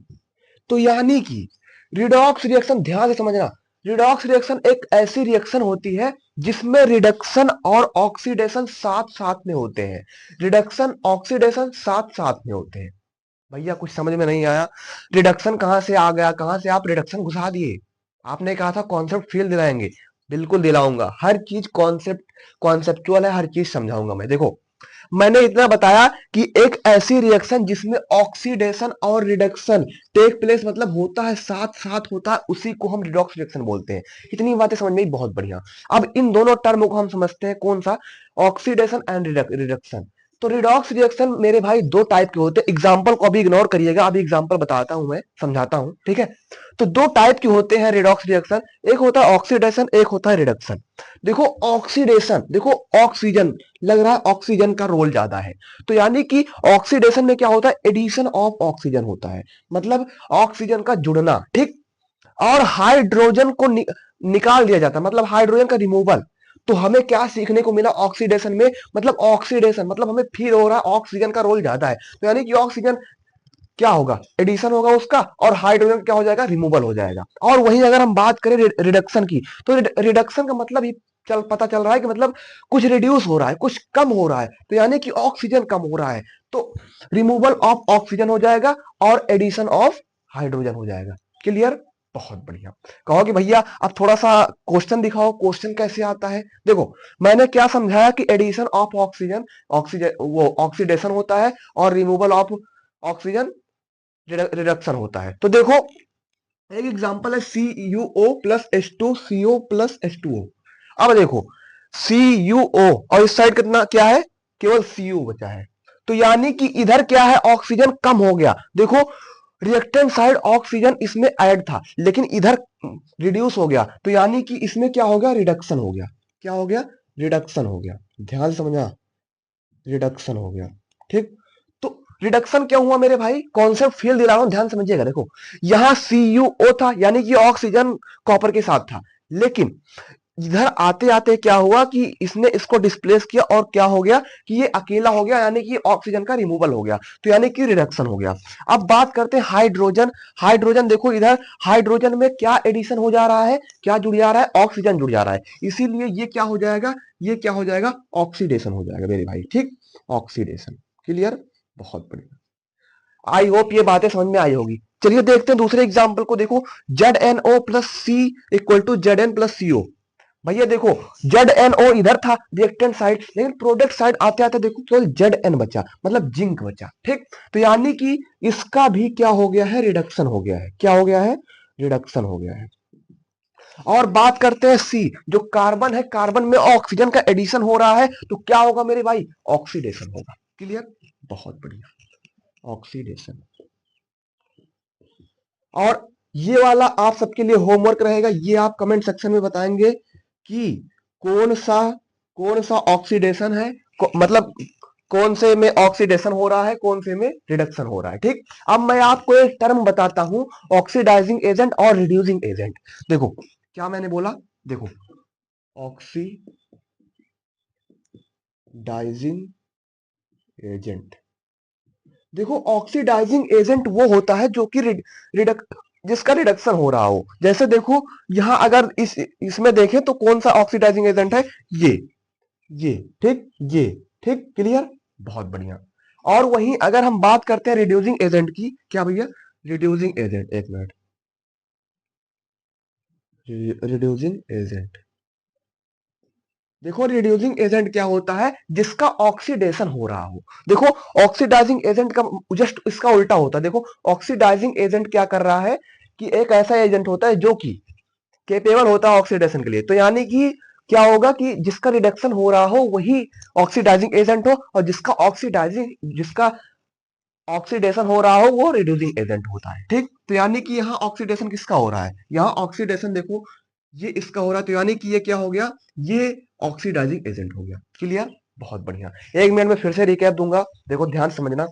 तो यानी कि रिडॉक्स रिएक्शन, ध्यान से समझना, रिडॉक्स रिएक्शन एक ऐसी रिएक्शन होती है जिसमें रिडक्शन और ऑक्सीडेशन साथ साथ में होते हैं। रिडक्शन ऑक्सीडेशन साथ साथ में होते हैं। भैया कुछ समझ में नहीं आया, रिडक्शन कहां से आ गया, कहां से आप रिडक्शन घुसा दिए। आपने कहा था कॉन्सेप्ट फील दिलाएंगे, बिल्कुल दिलाऊंगा। हर चीज कॉन्सेप्ट, कॉन्सेप्चुअल है, हर चीज समझाऊंगा मैं। देखो मैंने इतना बताया कि एक ऐसी रिएक्शन जिसमें ऑक्सीडेशन और रिडक्शन टेक प्लेस, मतलब होता है साथ साथ होता है, उसी को हम रिडॉक्स रिएक्शन बोलते हैं। इतनी बातें समझ में आई, बहुत बढ़िया। अब इन दोनों टर्म को हम समझते हैं, कौन सा, ऑक्सीडेशन एंड रिडक्शन। तो रिडॉक्स रिएक्शन मेरे भाई दो टाइप के होते हैं। एग्जांपल को अभी इग्नोर करिएगा, अभी एग्जांपल बताता हूं, मैं समझाता हूं, ठीक है। तो दो टाइप के होते हैं रिडॉक्स रिएक्शन, एक होता है ऑक्सीडेशन, एक होता है रिडक्शन। देखो ऑक्सीडेशन, देखो ऑक्सीजन, लग रहा है ऑक्सीजन का रोल ज्यादा है, तो यानी कि ऑक्सीडेशन में क्या होता है, एडिशन ऑफ ऑक्सीजन होता है, मतलब ऑक्सीजन का जुड़ना, ठीक। और हाइड्रोजन को निकाल दिया जाता है, मतलब हाइड्रोजन का रिमूवल। तो हमें क्या सीखने को मिला ऑक्सीडेशन में, मतलब ऑक्सीडेशन मतलब हमें फील हो रहा है ऑक्सीजन का रोल ज्यादा है। तो यानी कि ऑक्सीजन क्या होगा, एडिशन होगा उसका, और हाइड्रोजन क्या हो जाएगा, रिमूवल हो जाएगा। और वहीं अगर हम बात करें रिडक्शन की, तो रिडक्शन का मतलब ही पता चल रहा है कि मतलब कुछ रिड्यूस हो रहा है, कुछ कम हो रहा है, तो यानी कि ऑक्सीजन कम हो रहा है, तो रिमूवल ऑफ ऑक्सीजन हो जाएगा और एडिशन ऑफ हाइड्रोजन हो जाएगा। क्लियर, बहुत बढ़िया। कहो कि भैया अब थोड़ा सा क्वेश्चन दिखाओ, क्वेश्चन कैसे आता है। देखो मैंने क्या समझाया कि एडिशन ऑफ ऑक्सीजन, ऑक्सीजन वो ऑक्सीडेशन होता है, और रिमूवल ऑफ ऑक्सीजन रिडक्शन होता है। तो देखो एक एग्जांपल है CuO plus H2 CO plus H2O। अब देखो CuO और इस साइड कितना क्या है, केवल Cu बचा है, तो यानी कि इधर क्या है, ऑक्सीजन कम हो गया। देखो रिएक्टेंट साइड ऑक्सीजन इसमें ऐड था लेकिन इधर रिड्यूस हो गया, तो यानी कि इसमें क्या हो गया, रिडक्शन हो गया। क्या हो गया, रिडक्शन हो गया। ध्यान समझना, रिडक्शन हो गया, ठीक। तो रिडक्शन क्या हुआ मेरे भाई, कॉन्सेप्ट फील दिला रहा हूं, ध्यान समझिएगा। देखो यहां CuO था, यानी कि ऑक्सीजन कॉपर के साथ था, लेकिन इधर आते आते क्या हुआ कि इसने इसको डिस्प्लेस किया और क्या हो गया कि ये अकेला हो गया, यानी कि ऑक्सीजन का रिमूवल हो गया, तो यानी कि रिडक्शन हो गया। अब बात करते हैं हाइड्रोजन। हाइड्रोजन देखो इधर हाइड्रोजन में क्या एडिशन हो जा रहा है, क्या जुड़ जा रहा है, ऑक्सीजन जुड़ जा रहा है, इसीलिए ये क्या हो जाएगा, ये क्या हो जाएगा, ऑक्सीडेशन हो जाएगा मेरे भाई, ठीक, ऑक्सीडेशन। क्लियर, बहुत बढ़िया। आई होप ये बातें समझ में आई होगी। चलिए देखते हैं दूसरे एग्जाम्पल को। देखो ZnO plus C equal to Zn plus CO। भैया देखो ZnO इधर था रिएक्टेंट साइड, लेकिन प्रोडक्ट साइड आते आते देखो केवल Zn बचा, मतलब जिंक बचा, ठीक। तो यानी कि इसका भी क्या हो गया है, रिडक्शन हो गया है। क्या हो गया है, रिडक्शन हो गया है। और बात करते हैं सी, जो कार्बन है, कार्बन में ऑक्सीजन का एडिशन हो रहा है तो क्या होगा मेरे भाई, ऑक्सीडेशन होगा। क्लियर, बहुत बढ़िया, ऑक्सीडेशन। और ये वाला आप सबके लिए होमवर्क रहेगा, ये आप कमेंट सेक्शन में बताएंगे कि कौन सा कौन सा ऑक्सीडेशन है, मतलब कौन से में ऑक्सीडेशन हो रहा है, कौन से में रिडक्शन हो रहा है। ठीक, अब मैं आपको एक टर्म बताता हूं, ऑक्सीडाइजिंग एजेंट और रिड्यूसिंग एजेंट। देखो क्या मैंने बोला, देखो ऑक्सीडाइजिंग एजेंट, देखो ऑक्सीडाइजिंग एजेंट वो होता है जो कि रिडक्ट जिसका रिडक्शन हो रहा हो। जैसे देखो यहां अगर इसमें देखें तो कौन सा ऑक्सीडाइजिंग एजेंट है, ये ये ठीक, ये ठीक, क्लियर, बहुत बढ़िया। और वहीं अगर हम बात करते हैं रिड्यूसिंग एजेंट की, क्या भैया, रिड्यूसिंग एजेंट, एक मिनट, रिड्यूसिंग एजेंट, देखो रिड्यूसिंग एजेंट क्या होता है, जिसका ऑक्सीडेशन हो रहा हो। देखो ऑक्सीडाइजिंग एजेंट का जस्ट इसका उल्टा होता है। देखो ऑक्सीडाइजिंग एजेंट क्या कर रहा है कि एक ऐसा एजेंट होता है जो कि केपेबल होता है ऑक्सीडेशन के लिए। तो यानी कि क्या होगा कि जिसका रिडक्शन हो रहा हो वही ऑक्सीडाइजिंग एजेंट हो, और जिसका ऑक्सीडेशन हो रहा हो वो रिड्यूसिंग एजेंट होता है। ठीक, तो यानी कि यहाँ ऑक्सीडेशन किसका हो रहा है, यहाँ ऑक्सीडेशन देखो ये इसका हो रहा है, तो यानी कि ये क्या हो गया, ये ऑक्सीडाइजिंग एजेंट हो गया। क्लियर, बहुत बढ़िया। एक मिनट में फिर से रिकैप दूंगा, देखो ध्यान समझना।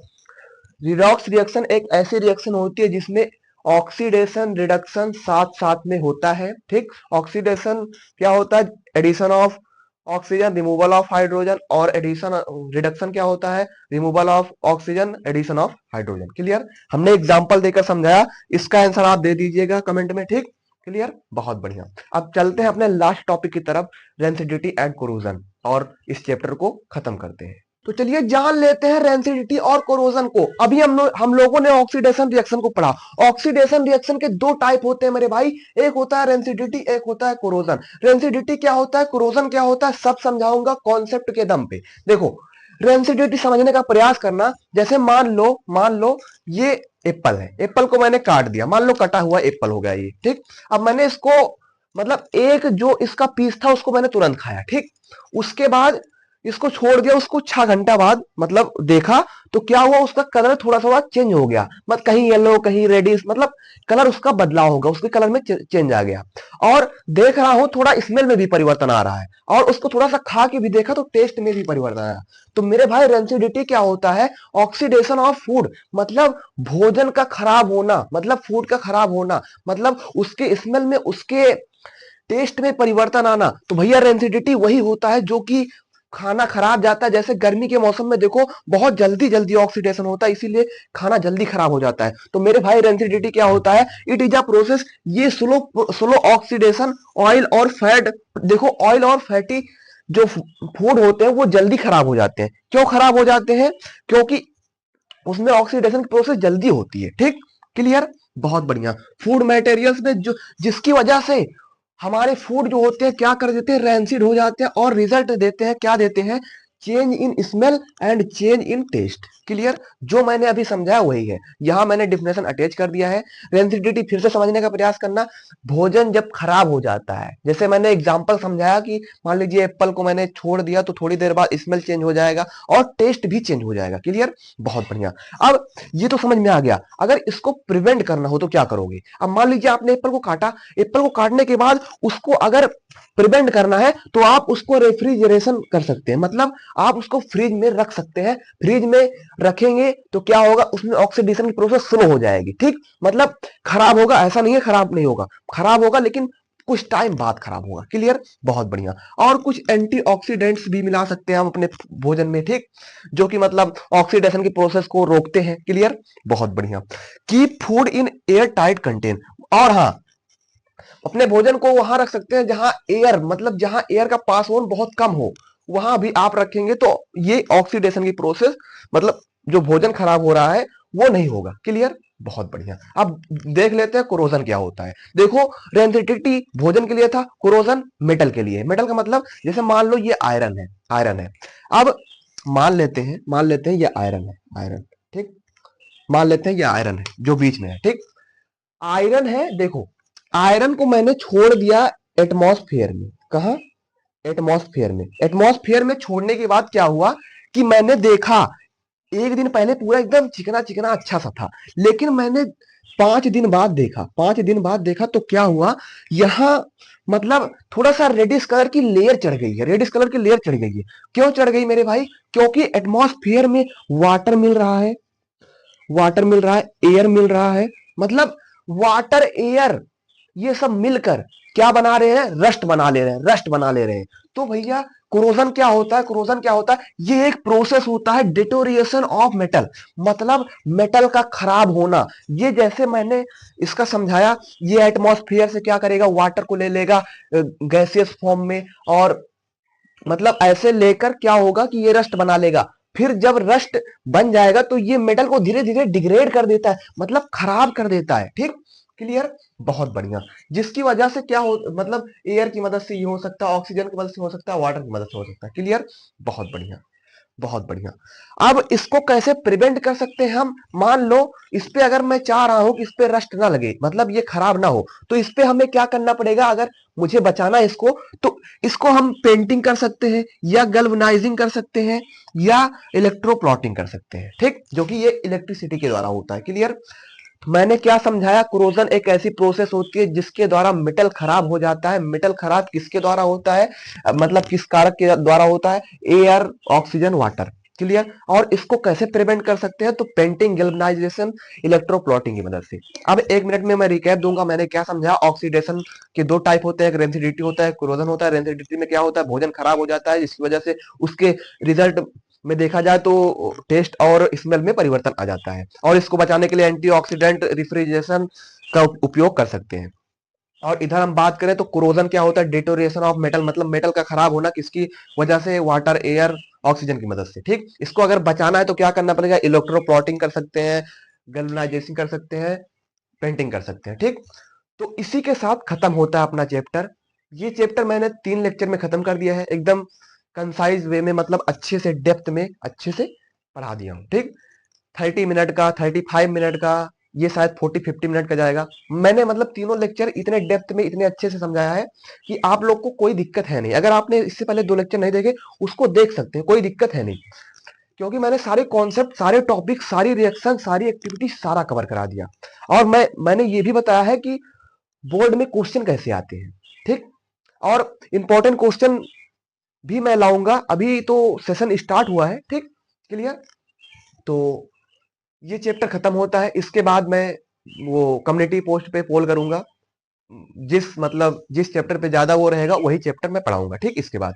रिडॉक्स रिएक्शन एक ऐसी रिएक्शन होती है जिसमें ऑक्सीडेशन रिडक्शन साथ साथ में होता है। ठीक, ऑक्सीडेशन क्या होता है, addition of oxygen, removal of hydrogen, और एडिशन रिडक्शन क्या होता है, removal of oxygen, addition of hydrogen. Clear, हमने एग्जांपल देकर समझाया, इसका आंसर आप दे दीजिएगा कमेंट में। ठीक, क्लियर, बहुत बढ़िया। अब चलते हैं अपने लास्ट टॉपिक की तरफ, रेंसिडिटी एंड कोरोजन, और इस चैप्टर को खत्म करते हैं। तो चलिए जान लेते हैं रेंसिडिटी और कोरोजन को। अभी हम लोगों ने ऑक्सीडेशन रिएक्शन को पढ़ा। ऑक्सीडेशन रिएक्शन के दो टाइप होते हैं मेरे भाई, एक होता है रेंसिडिटी, एक होता है कोरोजन। रेंसिडिटी क्या होता है, कोरोजन क्या होता है, सब समझाऊंगा कॉन्सेप्ट के दम पे। देखो रेंसिडिटी समझने का प्रयास करना। जैसे मान लो ये एप्पल है, एप्पल को मैंने काट दिया, मान लो कटा हुआ एप्पल हो गया ये। ठीक, अब मैंने इसको मतलब एक जो इसका पीस था उसको मैंने तुरंत खाया। ठीक, उसके बाद इसको छोड़ दिया, उसको 6 घंटा बाद मतलब देखा तो क्या हुआ, उसका कलर थोड़ा थोड़ा चेंज हो गया, मतलब कहीं येलो कहीं रेडिश, मतलब कलर उसका बदलाव होगा, उसके कलर में चेंज आ गया। और देख रहा हूं थोड़ा स्मेल में भी परिवर्तन आ रहा है, और उसको थोड़ा सा खा के भी देखा तो टेस्ट में भी परिवर्तन आया। तो मेरे भाई रेंसिडिटी क्या होता है, ऑक्सीडेशन ऑफ फूड, मतलब भोजन का खराब होना, मतलब फूड का खराब होना, मतलब उसके स्मेल में उसके टेस्ट में परिवर्तन आना। तो भैया रेंसिडिटी वही होता है जो कि खाना खराब जाता है। जैसे गर्मी के मौसम में देखो बहुत जल्दी जल्दी ऑक्सीडेशन होता है, इसीलिए खाना जल्दी खराब हो जाता है। तो मेरे भाई रेंसिडिटी क्या होता है, इट इज अ प्रोसेस, ये स्लो स्लो ऑक्सीडेशन ऑयल और फैट। देखो ऑयल और फैटी जो फूड होते हैं वो जल्दी खराब हो जाते हैं। क्यों खराब हो जाते हैं, क्योंकि उसमें ऑक्सीडेशन की प्रोसेस जल्दी होती है। ठीक, क्लियर, बहुत बढ़िया। फूड मटेरियल्स में जो जिसकी वजह से हमारे फूड जो होते हैं क्या कर देते हैं, रैंसिड हो जाते हैं, और रिजल्ट देते हैं, क्या देते हैं, change in smell and change in taste. Clear, जो मैंने अभी समझाया वही है, यहां मैंने डिफिनेशन अटैच कर दिया है। रेंसिडिटी फिर से समझने का प्रयास करना। भोजन जब खराब हो जाता है, जैसे मैंने एग्जांपल समझाया कि मान लीजिए एप्पल को मैंने छोड़ दिया तो थोड़ी देर बाद स्मेल चेंज हो जाएगा और टेस्ट भी चेंज हो जाएगा। क्लियर, बहुत बढ़िया। अब ये तो समझ में आ गया, अगर इसको प्रिवेंट करना हो तो क्या करोगे। अब मान लीजिए आपने एप्पल को काटा, एप्पल को काटने के बाद उसको अगर प्रिवेंट करना है तो आप उसको रेफ्रिजरेशन कर सकते हैं, मतलब आप उसको फ्रिज में रख सकते हैं। फ्रिज में रखेंगे तो क्या होगा, उसमें ऑक्सीडेशन की प्रोसेस स्लो हो जाएगी। ठीक, मतलब खराब होगा ऐसा नहीं है, खराब नहीं होगा, खराब होगा लेकिन कुछ टाइम बाद खराब होगा। क्लियर, बहुत बढ़िया। और कुछ एंटीऑक्सीडेंट्स भी मिला सकते हैं हम अपने भोजन में। ठीक, जो कि मतलब ऑक्सीडेशन की प्रोसेस को रोकते हैं। क्लियर, बहुत बढ़िया। Keep food in air tight contain, और हाँ अपने भोजन को वहां रख सकते हैं जहां एयर, मतलब जहां एयर का पास ऑन बहुत कम हो, वहां भी आप रखेंगे तो ये ऑक्सीडेशन की प्रोसेस, मतलब जो भोजन खराब हो रहा है वो नहीं होगा। क्लियर, बहुत बढ़िया। अब देख लेते हैं कोरोजन क्या होता है। देखो रेंसिडिटी भोजन के लिए था, कोरोजन मेटल के लिए। मेटल का मतलब जैसे मान लो ये आयरन है, आयरन है। अब मान लेते हैं ये आयरन है, आयरन। ठीक, मान लेते हैं ये आयरन है जो बीच में है। ठीक, आयरन है, देखो आयरन को मैंने छोड़ दिया एटमॉस्फेयर में। कहा? एटमॉस्फेयर में। एटमॉस्फेयर में छोड़ने के बाद क्या हुआ कि मैंने देखा, एक दिन पहले पूरा एकदम चिकना चिकना अच्छा सा था, लेकिन मैंने 5 दिन बाद देखा, 5 दिन बाद देखा तो क्या हुआ, यहाँ मतलब थोड़ा सा रेडिश कलर की लेयर चढ़ गई है, रेडिश कलर की लेयर चढ़ गई है। क्यों चढ़ गई मेरे भाई? क्योंकि एटमॉस्फेयर में वाटर मिल रहा है, वाटर मिल रहा है, एयर मिल रहा है, मतलब वाटर एयर ये सब मिलकर क्या बना रहे हैं? रस्ट बना ले रहे हैं, रस्ट बना ले रहे हैं। तो भैया कोरोजन क्या होता है? कोरोजन क्या होता है? ये एक प्रोसेस होता है डिटोरिएशन ऑफ मेटल, मतलब मेटल का खराब होना। ये जैसे मैंने इसका समझाया, ये एटमॉस्फेयर से क्या करेगा? वाटर को ले लेगा गैसियस फॉर्म में, और मतलब ऐसे लेकर क्या होगा कि ये रस्ट बना लेगा। फिर जब रस्ट बन जाएगा तो ये मेटल को धीरे धीरे डिग्रेड कर देता है, मतलब खराब कर देता है। ठीक, क्लियर? बहुत बढ़िया। जिसकी वजह से क्या हो, मतलब एयर की मदद से ये हो सकता है, ऑक्सीजन की मदद से हो सकता है, वाटर की मदद से हो सकता है। क्लियर? बहुत बढ़िया, बहुत बढ़िया। अब इसको कैसे प्रिवेंट कर सकते हैं हम? मान लो इस पे अगर मैं चाह रहा हूं कि इस पे रस्ट ना लगे, मतलब ये खराब ना हो, तो इस पे हमें क्या करना पड़ेगा? अगर मुझे बचाना है इसको, तो इसको हम पेंटिंग कर सकते हैं, या गल्वनाइजिंग कर सकते हैं, या इलेक्ट्रोप्लॉटिंग कर सकते हैं। ठीक, जो कि ये इलेक्ट्रिसिटी के द्वारा होता है। क्लियर? मैंने क्या समझाया? क्रोजन एक ऐसी प्रोसेस होती है जिसके द्वारा मेटल खराब हो जाता है। मेटल खराब किसके द्वारा होता है? मतलब किस कारक के द्वारा होता है? Air, oxygen, water. क्लियर? और इसको कैसे प्रिवेंट कर सकते हैं? तो पेंटिंग, गैल्वेनाइजेशन, इलेक्ट्रोप्लॉटिंग की मदद से। अब 1 मिनट में मैं रिकैप दूंगा, मैंने क्या समझा। ऑक्सीडेशन के 2 टाइप होते हैं, एक रेंसिडिटी होता है, क्रोजन होता है। रेंसिडिटी में क्या होता है? भोजन खराब हो जाता है, जिसकी वजह से उसके रिजल्ट में देखा जाए तो टेस्ट और स्मेल में परिवर्तन आ जाता है, और इसको बचाने के लिए एंटीऑक्सीडेंट रेफ्रिजरेशन का उपयोग कर सकते हैं। और इधर हम बात करें तो कोरोजन क्या होता है? डिटोरिएशन ऑफ मेटल, मतलब मेटल का खराब होना किसकी वजह से? वाटर, एयर, ऑक्सीजन की मदद से। ठीक, इसको अगर बचाना है तो क्या करना पड़ेगा? इलेक्ट्रोप्लॉटिंग कर सकते हैं, गैल्वेनाइजेशन कर सकते हैं, पेंटिंग कर सकते हैं। ठीक, तो इसी के साथ खत्म होता है अपना चैप्टर। ये चैप्टर मैंने 3 लेक्चर में खत्म कर दिया है, एकदम कंसाइज वे में, मतलब अच्छे से डेप्थ में अच्छे से पढ़ा दिया हूँ। ठीक, 30 मिनट का, 35 मिनट का, ये शायद 40-50 मिनट का जाएगा। मैंने मतलब तीनों लेक्चर इतने डेप्थ में, इतने अच्छे से समझाया है कि आप लोग को कोई दिक्कत है नहीं। अगर आपने इससे पहले 2 लेक्चर नहीं देखे, उसको देख सकते हैं, कोई दिक्कत है नहीं, क्योंकि मैंने सारे कॉन्सेप्ट, सारे टॉपिक, सारी रिएक्शन, सारी एक्टिविटी सारा कवर करा दिया। और मैंने ये भी बताया है कि बोर्ड में क्वेश्चन कैसे आते हैं। ठीक, और इंपॉर्टेंट क्वेश्चन भी मैं लाऊंगा। अभी तो सेशन स्टार्ट हुआ है। ठीक, क्लियर? तो ये चैप्टर खत्म होता है, इसके बाद मैं वो कम्युनिटी पोस्ट पे पोल करूंगा, जिस चैप्टर पे ज्यादा वो रहेगा वही चैप्टर मैं पढ़ाऊंगा। ठीक, इसके बाद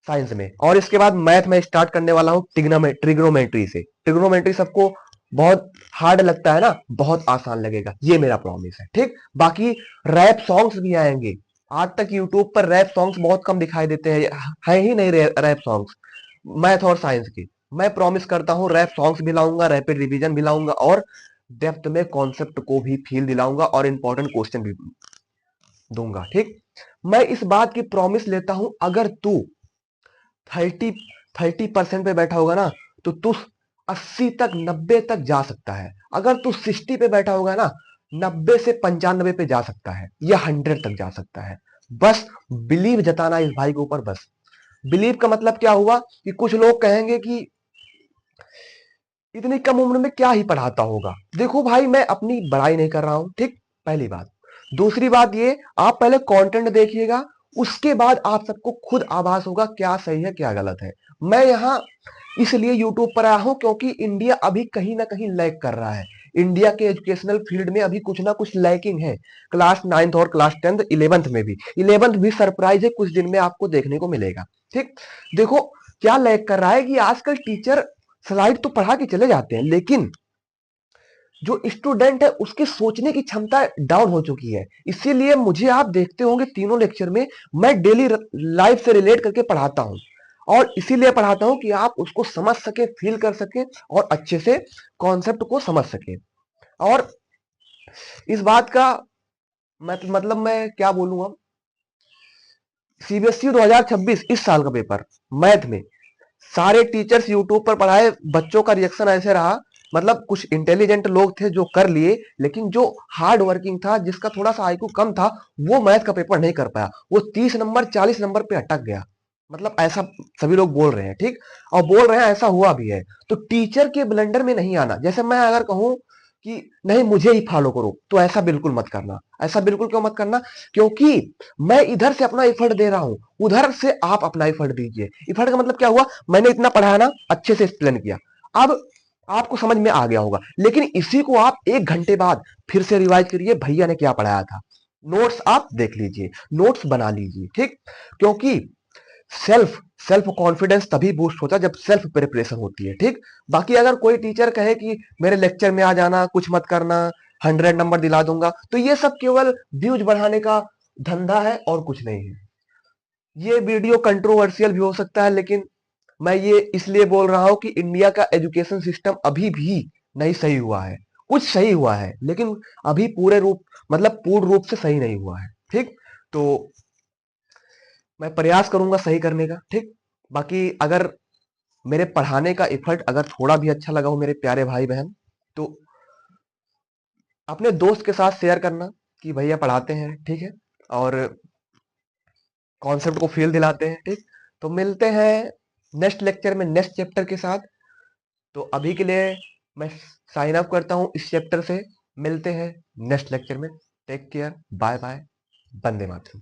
साइंस में, और इसके बाद मैथ में स्टार्ट करने वाला हूँ ट्रिग्नोमेट्री से। ट्रिग्नोमेट्री सबको बहुत हार्ड लगता है ना, बहुत आसान लगेगा, ये मेरा प्रॉमिस है। ठीक, बाकी रैप सॉन्ग्स भी आएंगे। आज तक यूट्यूब पर रैप सॉन्ग्स बहुत कम दिखाई देते हैं, है ही नहीं रैप सॉन्ग्स मैथ और साइंस की। मैं प्रॉमिस करता हूँ रैप सॉन्ग्स भी लाऊंगा, रैपिड रिवीजन भी लाऊंगा, और डेप्थ में कॉन्सेप्ट को भी फील दिलाऊंगा, और इंपॉर्टेंट क्वेश्चन भी दूंगा। ठीक, मैं इस बात की प्रॉमिस लेता हूं, अगर तू 30% पे बैठा होगा ना, तो तू 80 तक, 90 तक जा सकता है। अगर तू 60 पे बैठा होगा ना, 90 से 95 पे जा सकता है, या 100 तक जा सकता है। बस बिलीव जताना इस भाई के ऊपर। बस बिलीव का मतलब क्या हुआ कि कुछ लोग कहेंगे कि इतनी कम उम्र में क्या ही पढ़ाता होगा। देखो भाई, मैं अपनी बड़ाई नहीं कर रहा हूं। ठीक, पहली बात। दूसरी बात ये, आप पहले कंटेंट देखिएगा, उसके बाद आप सबको खुद आभास होगा क्या सही है क्या गलत है। मैं यहाँ इसलिए यूट्यूब पर आया हूं क्योंकि इंडिया अभी कहीं ना कहीं लैग कर रहा है। इंडिया के एजुकेशनल फील्ड में अभी कुछ ना कुछ लैकिंग है। क्लास 9th और क्लास 10th, 11th में भी, 11th भी सरप्राइज है, कुछ दिन में आपको देखने को मिलेगा। ठीक, देखो क्या लैग कर रहा है कि आजकल टीचर स्लाइड तो पढ़ा के चले जाते हैं, लेकिन जो स्टूडेंट है उसकी सोचने की क्षमता डाउन हो चुकी है। इसीलिए मुझे आप देखते होंगे तीनों लेक्चर में मैं डेली लाइफ से रिलेट करके पढ़ाता हूं, और इसीलिए पढ़ाता हूं कि आप उसको समझ सके, फील कर सके, और अच्छे से कॉन्सेप्ट को समझ सके। और इस बात का मतलब मैं क्या बोलूंगा, सीबीएसई 2026 इस साल का पेपर मैथ में सारे टीचर्स यूट्यूब पर पढ़ाए, बच्चों का रिएक्शन ऐसे रहा मतलब कुछ इंटेलिजेंट लोग थे जो कर लिए, लेकिन जो हार्ड वर्किंग था, जिसका थोड़ा सा आईक्यू कम था, वो मैथ का पेपर नहीं कर पाया। वो 30 नंबर 40 नंबर पे अटक गया। मतलब ऐसा सभी लोग बोल रहे हैं, ठीक। और बोल रहे हैं ऐसा हुआ भी है। तो टीचर के ब्लंडर में नहीं आना। जैसे मैं अगर कहूं कि नहीं मुझे ही फॉलो करो, तो ऐसा बिल्कुल मत करना। ऐसा बिल्कुल क्यों मत करना? क्योंकि मैं इधर से अपना एफर्ट दे रहा हूं, उधर से आप अपना एफर्ट दीजिए। एफर्ट का मतलब क्या हुआ? मैंने इतना पढ़ाया ना, अच्छे से एक्सप्लेन किया, अब आपको समझ में आ गया होगा। लेकिन इसी को आप 1 घंटे बाद फिर से रिवाइज करिए, भैया ने क्या पढ़ाया था। नोट्स आप देख लीजिए, नोट्स बना लीजिए, ठीक। क्योंकि सेल्फ सेल्फ कॉन्फिडेंस तभी बूस्ट होता है जब सेल्फ प्रिपरेशन होती है, ठीक। बाकी अगर कोई टीचर कहे कि मेरे लेक्चर में आ जाना, कुछ मत करना, 100 नंबर दिला दूंगा, तो ये सब केवल व्यूज बढ़ाने का धंधा है और कुछ नहीं है। ये वीडियो कंट्रोवर्शियल भी हो सकता है, लेकिन मैं ये इसलिए बोल रहा हूं कि इंडिया का एजुकेशन सिस्टम अभी भी नहीं सही हुआ है। कुछ सही हुआ है, लेकिन अभी पूरे रूप मतलब पूर्ण रूप से सही नहीं हुआ है, ठीक। तो मैं प्रयास करूंगा सही करने का, ठीक। बाकी अगर मेरे पढ़ाने का एफर्ट अगर थोड़ा भी अच्छा लगा हो मेरे प्यारे भाई बहन, तो अपने दोस्त के साथ शेयर करना कि भैया पढ़ाते हैं, ठीक है, और कॉन्सेप्ट को फील दिलाते हैं, ठीक। तो मिलते हैं नेक्स्ट लेक्चर में नेक्स्ट चैप्टर के साथ। तो अभी के लिए मैं साइन अप करता हूँ इस चैप्टर से। मिलते हैं नेक्स्ट लेक्चर में। Take care, bye bye, Vande Mataram.